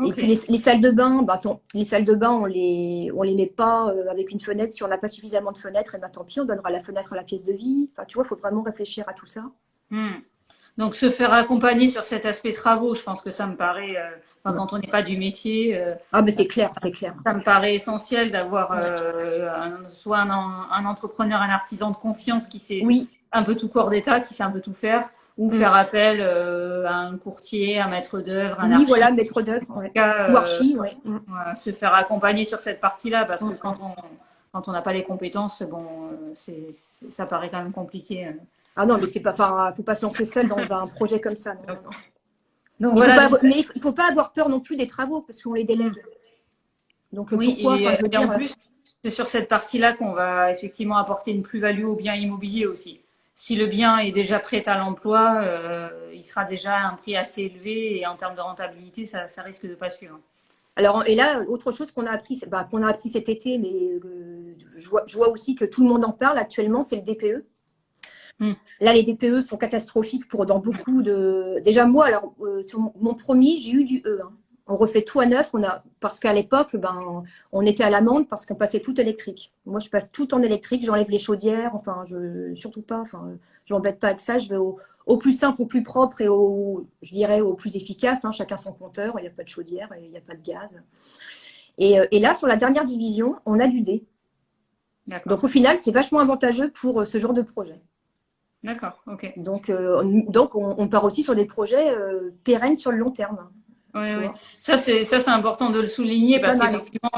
B: Et puis les salles de bain, les salles de bain, on les met pas avec une fenêtre. Si on n'a pas suffisamment de fenêtres, et tant pis, on donnera la fenêtre à la pièce de vie. Enfin, tu vois, il faut vraiment réfléchir à tout ça.
A: Donc, se faire accompagner sur cet aspect travaux, je pense que ça me paraît, quand on n'est pas du métier.
B: Mais c'est clair, c'est clair.
A: Ça me paraît essentiel d'avoir soit un entrepreneur, un artisan de confiance qui sait un peu tout corps d'état, qui sait un peu tout faire, ou faire appel à un courtier, un maître d'œuvre, un archi.
B: Voilà, maître d'œuvre, ou archi,
A: se faire accompagner sur cette partie-là, parce que quand on n'a pas les compétences, bon, ça paraît quand même compliqué.
B: Ah non, mais c'est pas, enfin, faut pas se lancer seul dans un projet comme ça. Non, non, non.
A: Donc
B: Il
A: voilà.
B: mais il faut pas avoir peur non plus des travaux parce qu'on les délègue. Donc
A: Oui,
B: pourquoi, enfin, je veux
A: et en
B: dire,
A: plus, c'est sur cette partie-là qu'on va effectivement apporter une plus-value au bien immobilier aussi. Si le bien est déjà prêt à l'emploi, il sera déjà à un prix assez élevé et en termes de rentabilité, ça risque de pas suivre.
B: alors, et là, autre chose qu'on a appris cet été, mais je vois aussi que tout le monde en parle actuellement, c'est le DPE.
A: Hmm.
B: Là, les DPE sont catastrophiques dans beaucoup de. Déjà, moi, alors, sur mon premier, j'ai eu du E, hein. On refait tout à neuf. Parce qu'à l'époque, on était à l'amende parce qu'on passait tout électrique. Moi, je passe tout en électrique. J'enlève les chaudières. Enfin, surtout pas. Enfin, je m'embête pas avec ça. Je vais au plus simple, au plus propre et je dirais, au plus efficace, hein. Chacun son compteur. Il n'y a pas de chaudière et il n'y a pas de gaz. Et là, sur la dernière division, on a du D. Donc, au final, c'est vachement avantageux pour ce genre de projet.
A: D'accord, ok.
B: Donc on part aussi sur des projets pérennes sur le long terme.
A: Oui, oui. Ça, c'est important de le souligner parce qu'effectivement,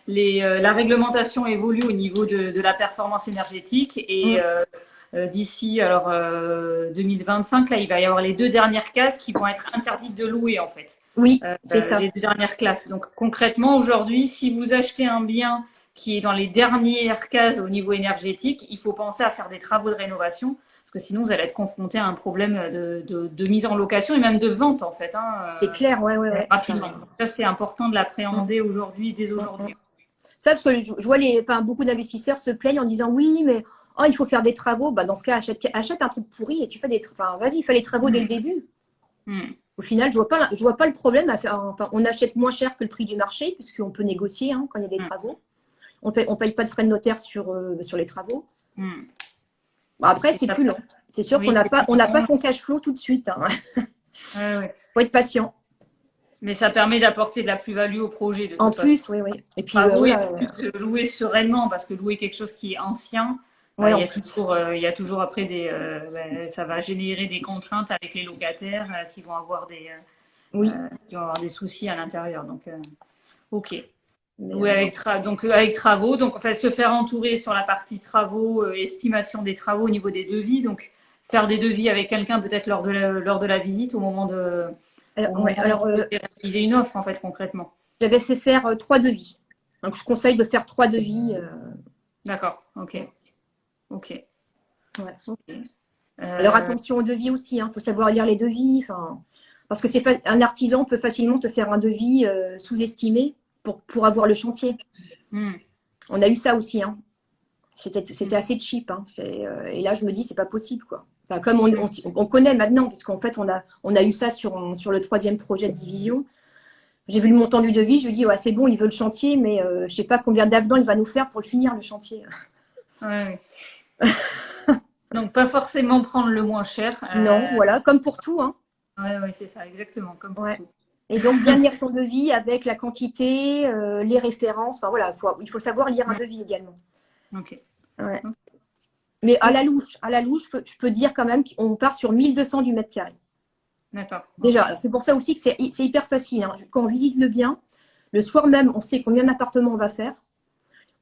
A: la réglementation évolue au niveau de la performance énergétique et d'ici 2025, là, il va y avoir les 2 dernières cases qui vont être interdites de louer en fait.
B: Oui, c'est ça.
A: Les 2 dernières classes. Donc concrètement, aujourd'hui, si vous achetez un bien qui est dans les dernières cases au niveau énergétique, il faut penser à faire des travaux de rénovation. Parce que sinon, vous allez être confronté à un problème de mise en location et même de vente, en fait. Hein,
B: c'est clair, ouais.
A: rapidement. Ça, c'est important de l'appréhender aujourd'hui, dès aujourd'hui.
B: Ça, parce que je vois beaucoup d'investisseurs se plaignent en disant oui, mais il faut faire des travaux. Dans ce cas, achète un truc pourri et tu fais vas-y, fais les travaux dès le début. Au final, je vois pas le problème à faire. Enfin, on achète moins cher que le prix du marché, puisqu'on peut négocier quand il y a des travaux. On paye pas de frais de notaire sur les travaux. Après, c'est plus long. C'est sûr qu'on n'a pas son cash flow tout de suite. Faut être patient.
A: Mais ça permet d'apporter de la plus-value au projet. De
B: en
A: toute
B: plus,
A: façon.
B: oui. Et puis,
A: plus de louer sereinement, parce que louer quelque chose qui est ancien, il y a toujours après ça va générer des contraintes avec les locataires qui vont avoir des soucis à l'intérieur. Donc, ok. Oui, avec travaux. Donc, en fait, se faire entourer sur la partie travaux, estimation des travaux au niveau des devis. Donc, faire des devis avec quelqu'un peut-être lors de la visite au moment de réaliser une offre, en fait, concrètement.
B: J'avais fait faire 3 devis. Donc, je conseille de faire 3 devis.
A: D'accord, ok.
B: Ouais. Alors, attention aux devis aussi. Il faut savoir lire les devis. Parce que un artisan peut facilement te faire un devis sous-estimé pour avoir le chantier. On a eu ça aussi. C'était assez cheap. Et là, je me dis, c'est pas possible, quoi. Enfin, comme on connaît maintenant, puisqu'en fait, on a eu ça sur le 3e projet de division. J'ai vu le montant du devis, je lui dis, ouais, c'est bon, il veut le chantier, mais je sais pas combien d'avenants il va nous faire pour le finir, le chantier.
A: Ouais. Donc, pas forcément prendre le moins cher.
B: Non, voilà, comme pour tout.
A: Oui, c'est ça, exactement, comme pour tout.
B: Et donc, bien lire son devis avec la quantité, les références. Enfin, voilà, il faut savoir lire un devis également.
A: Ok.
B: Ouais. Mais à la louche, je peux dire quand même qu'on part sur 1200 du mètre carré.
A: D'accord.
B: Déjà, c'est pour ça aussi que c'est hyper facile. Quand on visite le bien, le soir même, on sait combien d'appartements on va faire.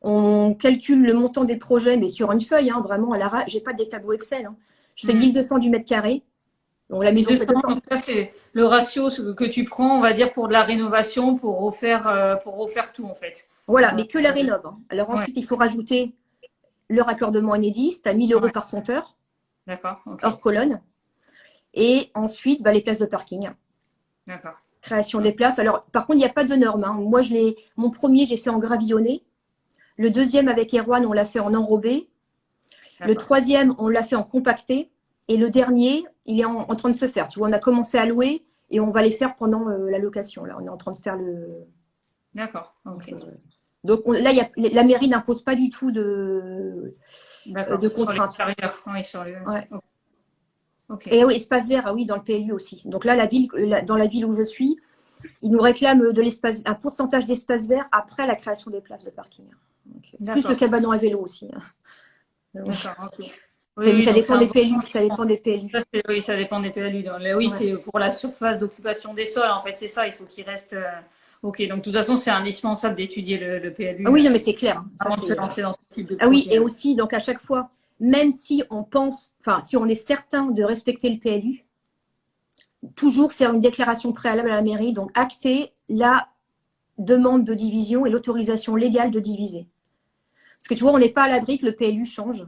B: On calcule le montant des projets, mais sur une feuille, vraiment, à l'arrache. J'ai pas des tableaux Excel. Je fais 1200 du mètre carré. Donc, la maison fait 200.
A: Donc ça, c'est le ratio que tu prends, on va dire, pour de la rénovation, pour refaire tout, en fait.
B: Voilà, mais que la rénove. Alors ensuite, il faut rajouter le raccordement Enedis, tu as 1 000 € par compteur.
A: D'accord. Okay.
B: Hors colonne. Et ensuite, les places de parking.
A: D'accord.
B: Création des places. Alors, par contre, il n'y a pas de normes. Moi, mon premier, j'ai fait en gravillonné. Le deuxième, avec Erwan, on l'a fait en enrobé. Le troisième, on l'a fait en compacté. Et le dernier, il est en train de se faire. Tu vois, on a commencé à louer et on va les faire pendant la location. Là, on est en train de faire le.
A: D'accord. Ok.
B: Donc là, la mairie n'impose pas du tout de contraintes.
A: Okay.
B: Et oui, espace vert, oui, dans le PLU aussi. Donc là, dans la ville où je suis, ils nous réclament un pourcentage d'espace vert après la création des places de parking. Donc, plus le cabanon à vélo aussi.
A: D'accord, ok.
B: Oui, ça dépend des PLU. Ça dépend des PLU.
A: Oui, ça dépend des PLU. C'est pour la surface d'occupation des sols, en fait, c'est ça. Il faut qu'il reste Ok, donc de toute façon, c'est indispensable d'étudier le PLU
B: Ah oui, non, mais c'est clair. Ça,
A: avant de se lancer dans ce type de
B: ah oui, et
A: projet.
B: aussi, donc à chaque fois, même si on pense, enfin, si on est certain de respecter le PLU, toujours faire une déclaration préalable à la mairie, donc acter la demande de division et l'autorisation légale de diviser. Parce que tu vois, on n'est pas à l'abri que le PLU change.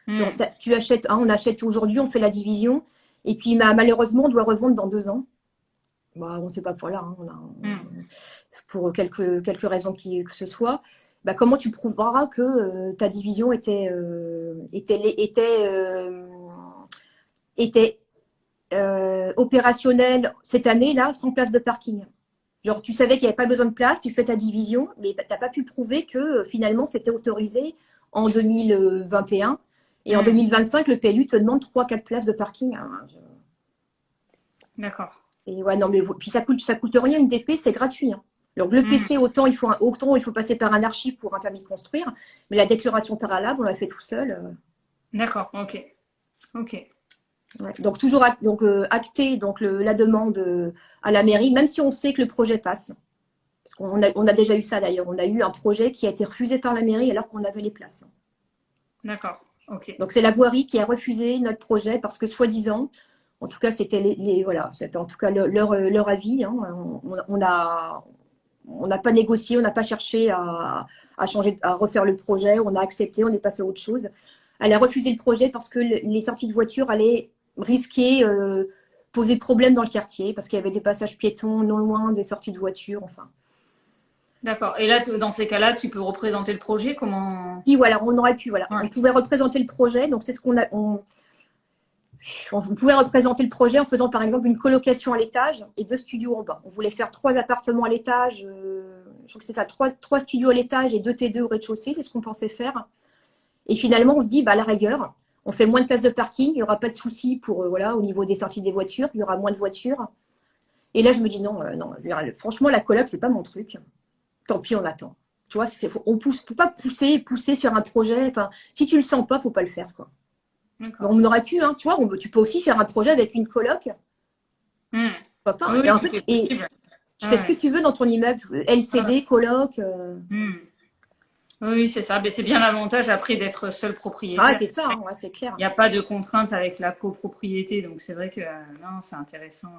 B: Genre, tu achètes, on achète aujourd'hui, on fait la division, et puis malheureusement, on doit revendre dans 2 ans. Bah, on ne sait pas pour là, hein, pour quelques raisons que ce soit. Bah, comment tu prouveras que ta division était opérationnelle cette année, là, sans place de parking? Genre, tu savais qu'il n'y avait pas besoin de place, tu fais ta division, mais tu n'as pas pu prouver que finalement, c'était autorisé en 2021. Et en 2025, le PLU te demande 3-4 places de parking. Hein.
A: D'accord.
B: Et ouais, non, mais puis ça coûte rien une DP, c'est gratuit. Hein. Donc le PC, autant il faut passer par un archive pour un permis de construire, mais la déclaration préalable, on l'a fait tout seul.
A: D'accord, ok. Ok.
B: Ouais. Donc toujours acter donc la demande à la mairie, même si on sait que le projet passe. Parce on a déjà eu ça d'ailleurs. On a eu un projet qui a été refusé par la mairie alors qu'on avait les places.
A: D'accord, ok.
B: Donc c'est la voirie qui a refusé notre projet parce que soi-disant, en tout cas c'était voilà, c'était en tout cas leur avis. Hein. On n'a pas négocié, on n'a pas cherché à changer, à refaire le projet. On a accepté, on est passé à autre chose. Elle a refusé le projet parce que les sorties de voitures allaient risquer poser problème dans le quartier parce qu'il y avait des passages piétons non loin des sorties de voitures. Enfin.
A: D'accord. Et là, dans ces cas-là, tu peux représenter le projet, comment?
B: Si voilà, on aurait pu voilà,
A: Ouais.
B: on pouvait représenter le projet. Donc c'est ce qu'on a. On pouvait représenter le projet en faisant par exemple une colocation à l'étage et 2 studios en bas. On voulait faire 3 appartements à l'étage, je crois que c'est ça, 3 studios à l'étage et 2 T2 au rez-de-chaussée, c'est ce qu'on pensait faire. Et finalement, on se dit, bah, à la rigueur, on fait moins de places de parking, il n'y aura pas de souci pour, voilà, au niveau des sorties des voitures, il y aura moins de voitures. Et là, je me dis, non, non, je veux dire, franchement, la coloc, c'est pas mon truc. Tant pis, on attend. Tu vois, on peut pas pousser, faire un projet. Enfin, si tu le sens pas, faut pas le faire, quoi. On aurait pu, hein, tu vois, tu peux aussi faire un projet avec une coloc. Pourquoi pas.
A: Oui,
B: Et en
A: tout
B: fait,
A: est possible.
B: tu fais ce que tu veux dans ton immeuble, LCD, coloc.
A: Oui, c'est ça. Mais c'est bien l'avantage après d'être seul propriétaire.
B: Ah, c'est ça, hein, ouais, c'est clair.
A: Il n'y a pas de contrainte avec la copropriété, donc c'est vrai que non, c'est intéressant.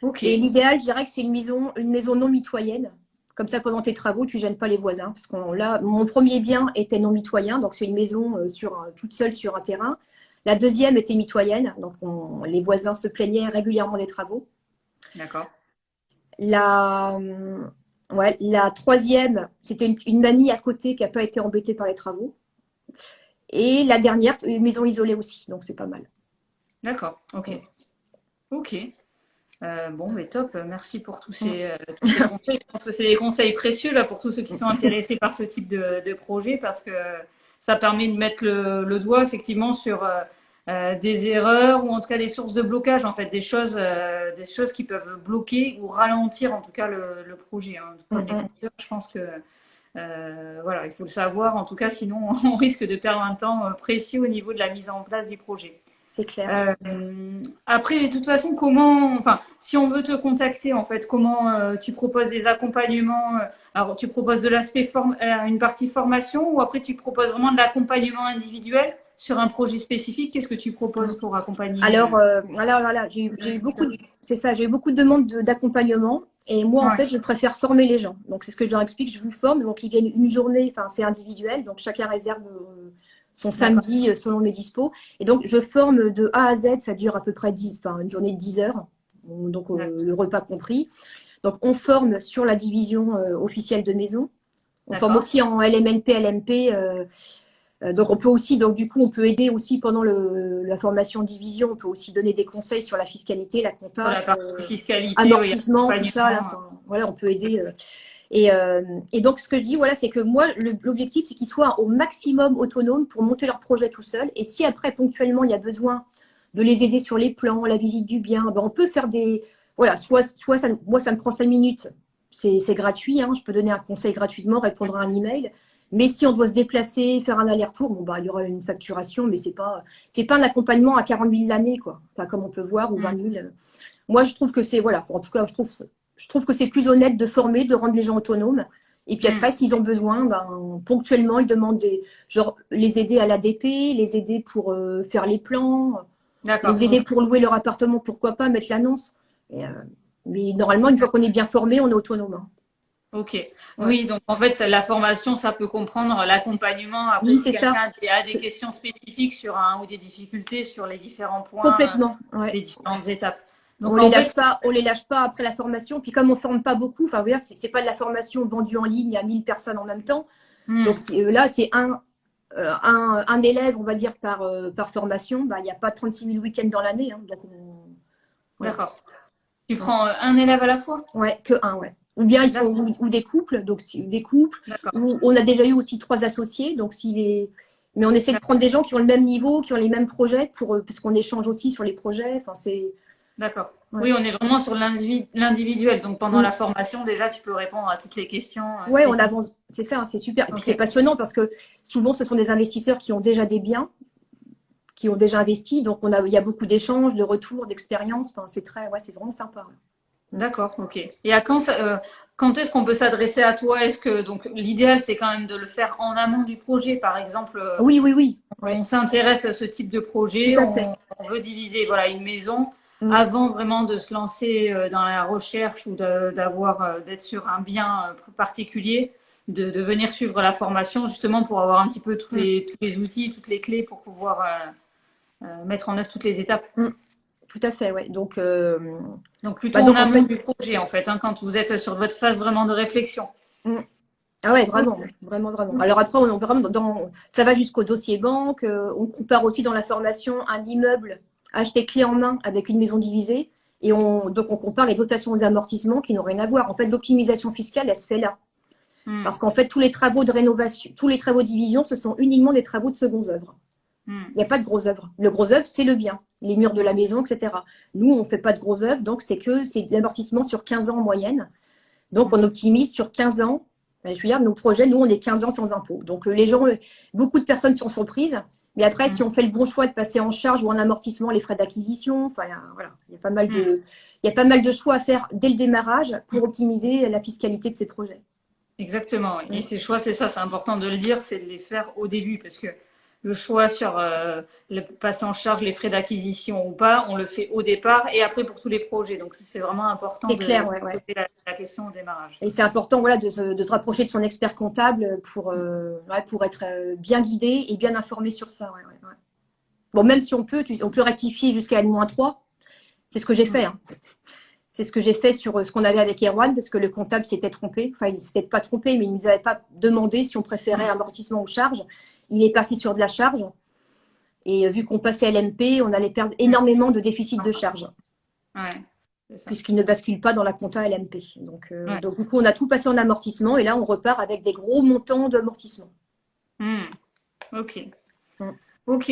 A: Ok.
B: Et l'idéal, je dirais que c'est une maison non mitoyenne. Comme ça, pendant tes travaux, tu ne gênes pas les voisins. Parce que là, mon premier bien était non mitoyen, donc c'est une maison toute seule sur un terrain. La deuxième était mitoyenne, donc les voisins se plaignaient régulièrement des travaux.
A: D'accord.
B: La troisième, c'était une mamie à côté qui n'a pas été embêtée par les travaux. Et la dernière, une maison isolée aussi, donc c'est pas mal.
A: D'accord, ok. Ok. Bon, mais top, merci pour tous ces conseils. Je pense que c'est des conseils précieux là, pour tous ceux qui sont intéressés par ce type de projet parce que ça permet de mettre le doigt effectivement sur des erreurs ou en tout cas des sources de blocage, en fait, des choses qui peuvent bloquer ou ralentir en tout cas le projet. Hein. Comme les compteurs, je pense que voilà, il faut le savoir en tout cas, sinon on risque de perdre un temps précieux au niveau de la mise en place du projet.
B: C'est clair.
A: Après, de toute façon, si on veut te contacter, en fait, comment tu proposes des accompagnements alors, tu proposes de l'aspect une partie formation ou après tu proposes vraiment de l'accompagnement individuel sur un projet spécifique? Qu'est-ce que tu proposes pour accompagner?
B: Alors, voilà, j'ai eu beaucoup de demandes d'accompagnement. Et moi, en fait, je préfère former les gens. Donc, c'est ce que je leur explique. Je vous forme. Donc, ils viennent une journée, enfin, c'est individuel. Donc, chacun réserve son samedi selon mes dispos. Et donc, je forme de A à Z. Ça dure à peu près une journée de 10 heures. Donc, le repas compris. Donc, on forme sur la division officielle de maison. On forme aussi en LMNP, LMP. Donc, on peut aussi, donc, du coup, on peut aider aussi pendant la formation division. On peut aussi donner des conseils sur la fiscalité, la compta,
A: sur la partie fiscalité,
B: amortissement, tout ça. Là, voilà, on peut aider. Et donc, ce que je dis, voilà, c'est que moi, l'objectif, c'est qu'ils soient au maximum autonomes pour monter leur projet tout seul. Et si après, ponctuellement, il y a besoin de les aider sur les plans, la visite du bien, ben, on peut faire des. Voilà, moi, ça me prend 5 minutes. C'est gratuit. Hein, je peux donner un conseil gratuitement, répondre à un email. Mais si on doit se déplacer, faire un aller-retour, bon, bah, il y aura une facturation, mais c'est pas un accompagnement à 40 000 l'année, quoi. Enfin, comme on peut voir, ou 20 000. Moi, je trouve que c'est, voilà, en tout cas, je je trouve que c'est plus honnête de former, de rendre les gens autonomes. Et puis après, s'ils ont besoin, ponctuellement, ils demandent genre, les aider à l'ADP, les aider pour faire les plans, les aider pour louer leur appartement, pourquoi pas, mettre l'annonce. Mais normalement, une fois qu'on est bien formé, on est autonome. Hein.
A: Ok. Ouais. Oui, donc en fait, la formation, ça peut comprendre l'accompagnement. Après,
B: oui,
A: si quelqu'un a des questions spécifiques sur ou des difficultés sur les différents points,
B: complètement,
A: les différentes étapes.
B: Donc, on les lâche pas après la formation. Puis comme on forme pas beaucoup, enfin, c'est pas de la formation vendue en ligne à 1000 personnes en même temps. Donc là, c'est un élève, on va dire, par formation. Il n'y a pas 36 000 week-ends dans l'année. Hein,
A: voilà. D'accord. Tu prends un élève à la fois?
B: Ouais, que un, ouais. Ou bien ils sont ou des couples, donc des couples. Où on a déjà eu aussi 3 associés, donc mais on essaie de prendre des gens qui ont le même niveau, qui ont les mêmes projets, puisqu'on échange aussi sur les projets. Enfin, c'est.
A: D'accord. Ouais. Oui, on est vraiment sur l'individuel. Donc pendant la formation, déjà, tu peux répondre à toutes les questions.
B: Oui, on avance. C'est ça, c'est super. Et puis c'est passionnant parce que souvent, ce sont des investisseurs qui ont déjà des biens, qui ont déjà investi. Donc il y a beaucoup d'échanges, de retours, d'expériences. Enfin, c'est vraiment sympa.
A: D'accord, ok. Et quand est-ce qu'on peut s'adresser à toi? Est-ce que donc l'idéal c'est quand même de le faire en amont du projet, par exemple?
B: Oui.
A: On s'intéresse à ce type de projet, on veut diviser une maison avant vraiment de se lancer dans la recherche ou d'être sur un bien particulier, de venir suivre la formation justement pour avoir un petit peu tous les outils, toutes les clés pour pouvoir mettre en œuvre toutes les étapes.
B: Tout à fait, ouais. Donc
A: plutôt en amont du projet, en fait, quand vous êtes sur votre phase vraiment de réflexion.
B: Ah ouais, vraiment. Alors après, ça va jusqu'au dossier banque. On compare aussi dans la formation un immeuble acheté clé en main avec une maison divisée. Et donc on compare les dotations aux amortissements qui n'ont rien à voir. En fait, l'optimisation fiscale, elle se fait là. Parce qu'en fait, tous les travaux de rénovation, tous les travaux de division, ce sont uniquement des travaux de secondes œuvres. Il n'y a pas de gros œuvres. Le gros œuvre, c'est le bien, les murs de la maison, etc. Nous, on ne fait pas de gros œuvres, donc c'est de l'amortissement sur 15 ans en moyenne. Donc, on optimise sur 15 ans. Je veux dire, nos projets, nous, on est 15 ans sans impôt. Donc, beaucoup de personnes sont surprises. Mais après, si on fait le bon choix de passer en charge ou en amortissement les frais d'acquisition, enfin, voilà, il y a pas mal de choix à faire dès le démarrage pour optimiser la fiscalité de ces projets.
A: Exactement. Oui. Et ces choix, c'est ça, c'est important de le dire, c'est de les faire au début parce que le choix sur le passer en charge les frais d'acquisition ou pas, on le fait au départ et après pour tous les projets. Donc c'est vraiment important de poser la question au démarrage.
B: Et c'est important de se rapprocher de son expert comptable pour être bien guidé et bien informé sur ça. Bon, même si on peut rectifier jusqu'à N-3, c'est ce que j'ai fait. Hein. C'est ce que j'ai fait sur ce qu'on avait avec Erwan, parce que le comptable s'était trompé. Enfin, il ne s'était pas trompé, mais il ne nous avait pas demandé si on préférait amortissement ou charge. Il est parti sur de la charge. Et vu qu'on passait à l'MP, on allait perdre énormément de déficit de charge. Puisqu'il ne bascule pas dans la compta LMP. Donc, du coup, on a tout passé en amortissement. Et là, on repart avec des gros montants d'amortissement.
A: Ok. Ok.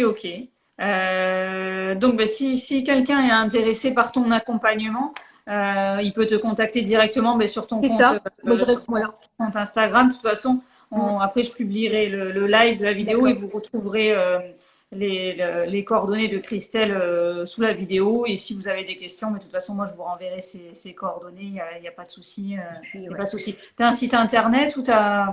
A: Donc, si quelqu'un est intéressé par ton accompagnement, il peut te contacter directement sur ton compte Instagram. De toute façon, après, je publierai le live de la vidéo et vous retrouverez les coordonnées de Christelle sous la vidéo. Et si vous avez des questions, mais de toute façon, moi, je vous renverrai ses coordonnées. Il n'y a pas de souci. Pas de souci. Tu as un site internet ou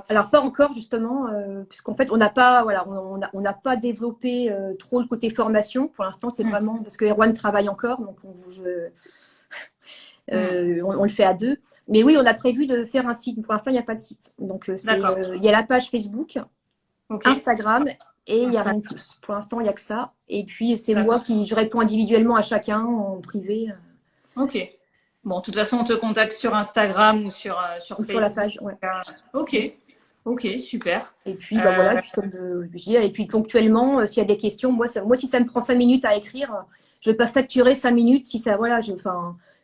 B: Alors, pas encore, justement, puisqu'en fait, on n'a pas développé trop le côté formation. Pour l'instant, c'est vraiment parce que Erwan travaille encore. Donc, on le fait à 2. Mais oui, on a prévu de faire un site. Pour l'instant, il n'y a pas de site. Donc, il y a la page Facebook, Instagram et il n'y a rien de plus. Pour l'instant, il n'y a que ça. Et puis, c'est moi je réponds individuellement à chacun en privé.
A: Ok. Bon, de toute façon, on te contacte sur Instagram ou sur Facebook.
B: Sur la page, ouais.
A: Ok, super.
B: Et puis, comme je dis, et puis ponctuellement, s'il y a des questions, moi, si ça me prend 5 minutes à écrire, je ne vais pas facturer 5 minutes si ça,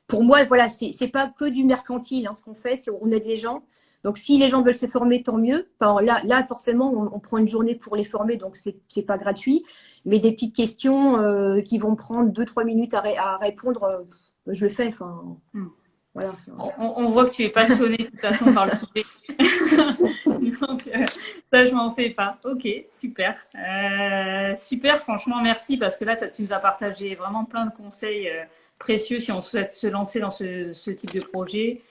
B: pour moi, c'est pas que du mercantile, ce qu'on fait, on aide les gens. Donc, si les gens veulent se former, tant mieux. Enfin, là, forcément, on prend une journée pour les former, donc c'est pas gratuit. Mais des petites questions qui vont prendre 2-3 minutes à répondre, je le fais. Enfin, voilà.
A: On voit que tu es passionnée de toute façon par le sujet. Donc, ça, je m'en fais pas. Ok, super. Super, franchement, merci parce que là, tu nous as partagé vraiment plein de conseils précieux si on souhaite se lancer dans ce type de projet.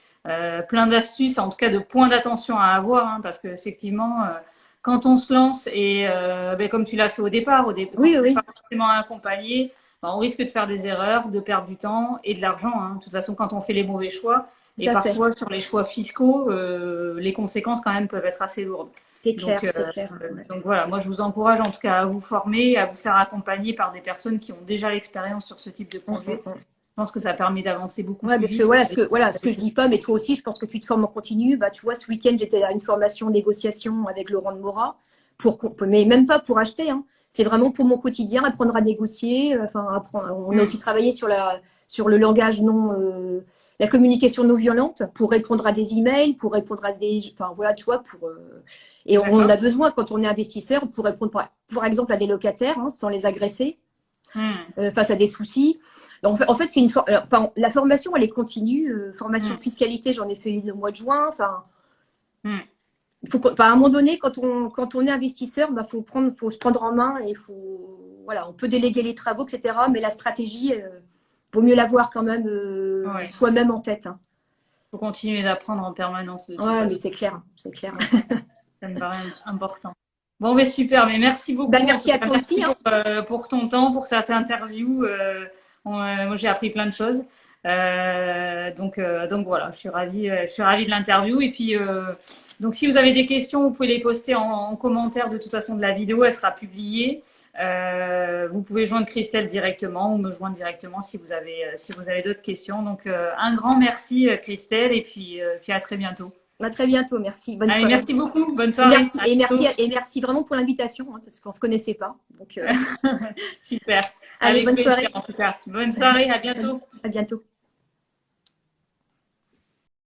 A: plein d'astuces, en tout cas de points d'attention à avoir, hein, parce qu'effectivement, quand on se lance et ben, comme tu l'as fait au départ,
B: Oui,
A: quand on n'est
B: oui,
A: pas forcément accompagné, ben, on risque de faire des erreurs, de perdre du temps et de l'argent, hein. De toute façon, quand on fait les mauvais choix,
B: tout
A: et
B: à fait.
A: parfois sur les choix fiscaux, les conséquences quand même peuvent être assez lourdes.
B: C'est
A: Donc,
B: clair, c'est clair. Ouais.
A: donc voilà, moi je vous encourage en tout cas à vous former, à vous faire accompagner par des personnes qui ont déjà l'expérience sur ce type de
B: Mm,
A: projet.
B: mm.
A: Je pense que ça permet d'avancer beaucoup
B: Ouais,
A: plus
B: parce que
A: vite.
B: voilà, ce que je dis pas, mais toi aussi, je pense que tu te formes en continu. Bah, tu vois, ce week-end, j'étais à une formation négociation avec Laurent de Mora, mais même pas pour acheter, hein. C'est vraiment pour mon quotidien, apprendre à négocier. Enfin, apprendre. On a aussi travaillé sur le langage non, la communication non violente pour répondre à des emails, pour répondre à des, enfin voilà, tu vois, et on en
A: D'accord.
B: a besoin quand on est investisseur pour répondre, par exemple, à des locataires, hein, sans les agresser.
A: Hmm.
B: Face à des soucis. En fait, c'est enfin, la formation, elle est continue. Formation
A: Hmm.
B: fiscalité, j'en ai fait une au mois de juin. Enfin,
A: Hmm.
B: à un moment donné, quand on est investisseur, bah, faut se prendre en main et voilà, on peut déléguer les travaux, etc. Mais la stratégie, vaut mieux l'avoir quand même
A: Ouais.
B: soi-même en tête, hein.
A: Faut continuer d'apprendre en permanence de toute
B: Ouais, mais
A: façon.
B: c'est clair, c'est clair.
A: Ouais. Ça me paraît important. Bon, mais super, mais merci
B: Ben,
A: beaucoup. En tout
B: merci à
A: cas,
B: toi aussi,
A: merci
B: hein.
A: pour ton temps, pour cette interview. Moi, j'ai appris plein de choses. Donc voilà, je suis ravie de l'interview. Et puis, donc si vous avez des questions, vous pouvez les poster en commentaire de toute façon de la vidéo. Elle sera publiée. Vous pouvez joindre Christelle directement ou me joindre directement si vous avez d'autres questions. Donc, un grand merci, Christelle, et puis à très bientôt.
B: À très bientôt, merci. Bonne
A: Allez,
B: soirée.
A: merci beaucoup. Bonne soirée.
B: Merci
A: À bientôt.
B: et merci vraiment pour l'invitation, hein, parce qu'on se connaissait pas. Donc,
A: Super.
B: allez,
A: Avec
B: bonne
A: plaisir,
B: soirée.
A: en tout cas. Bonne soirée. À bientôt.
B: À bientôt.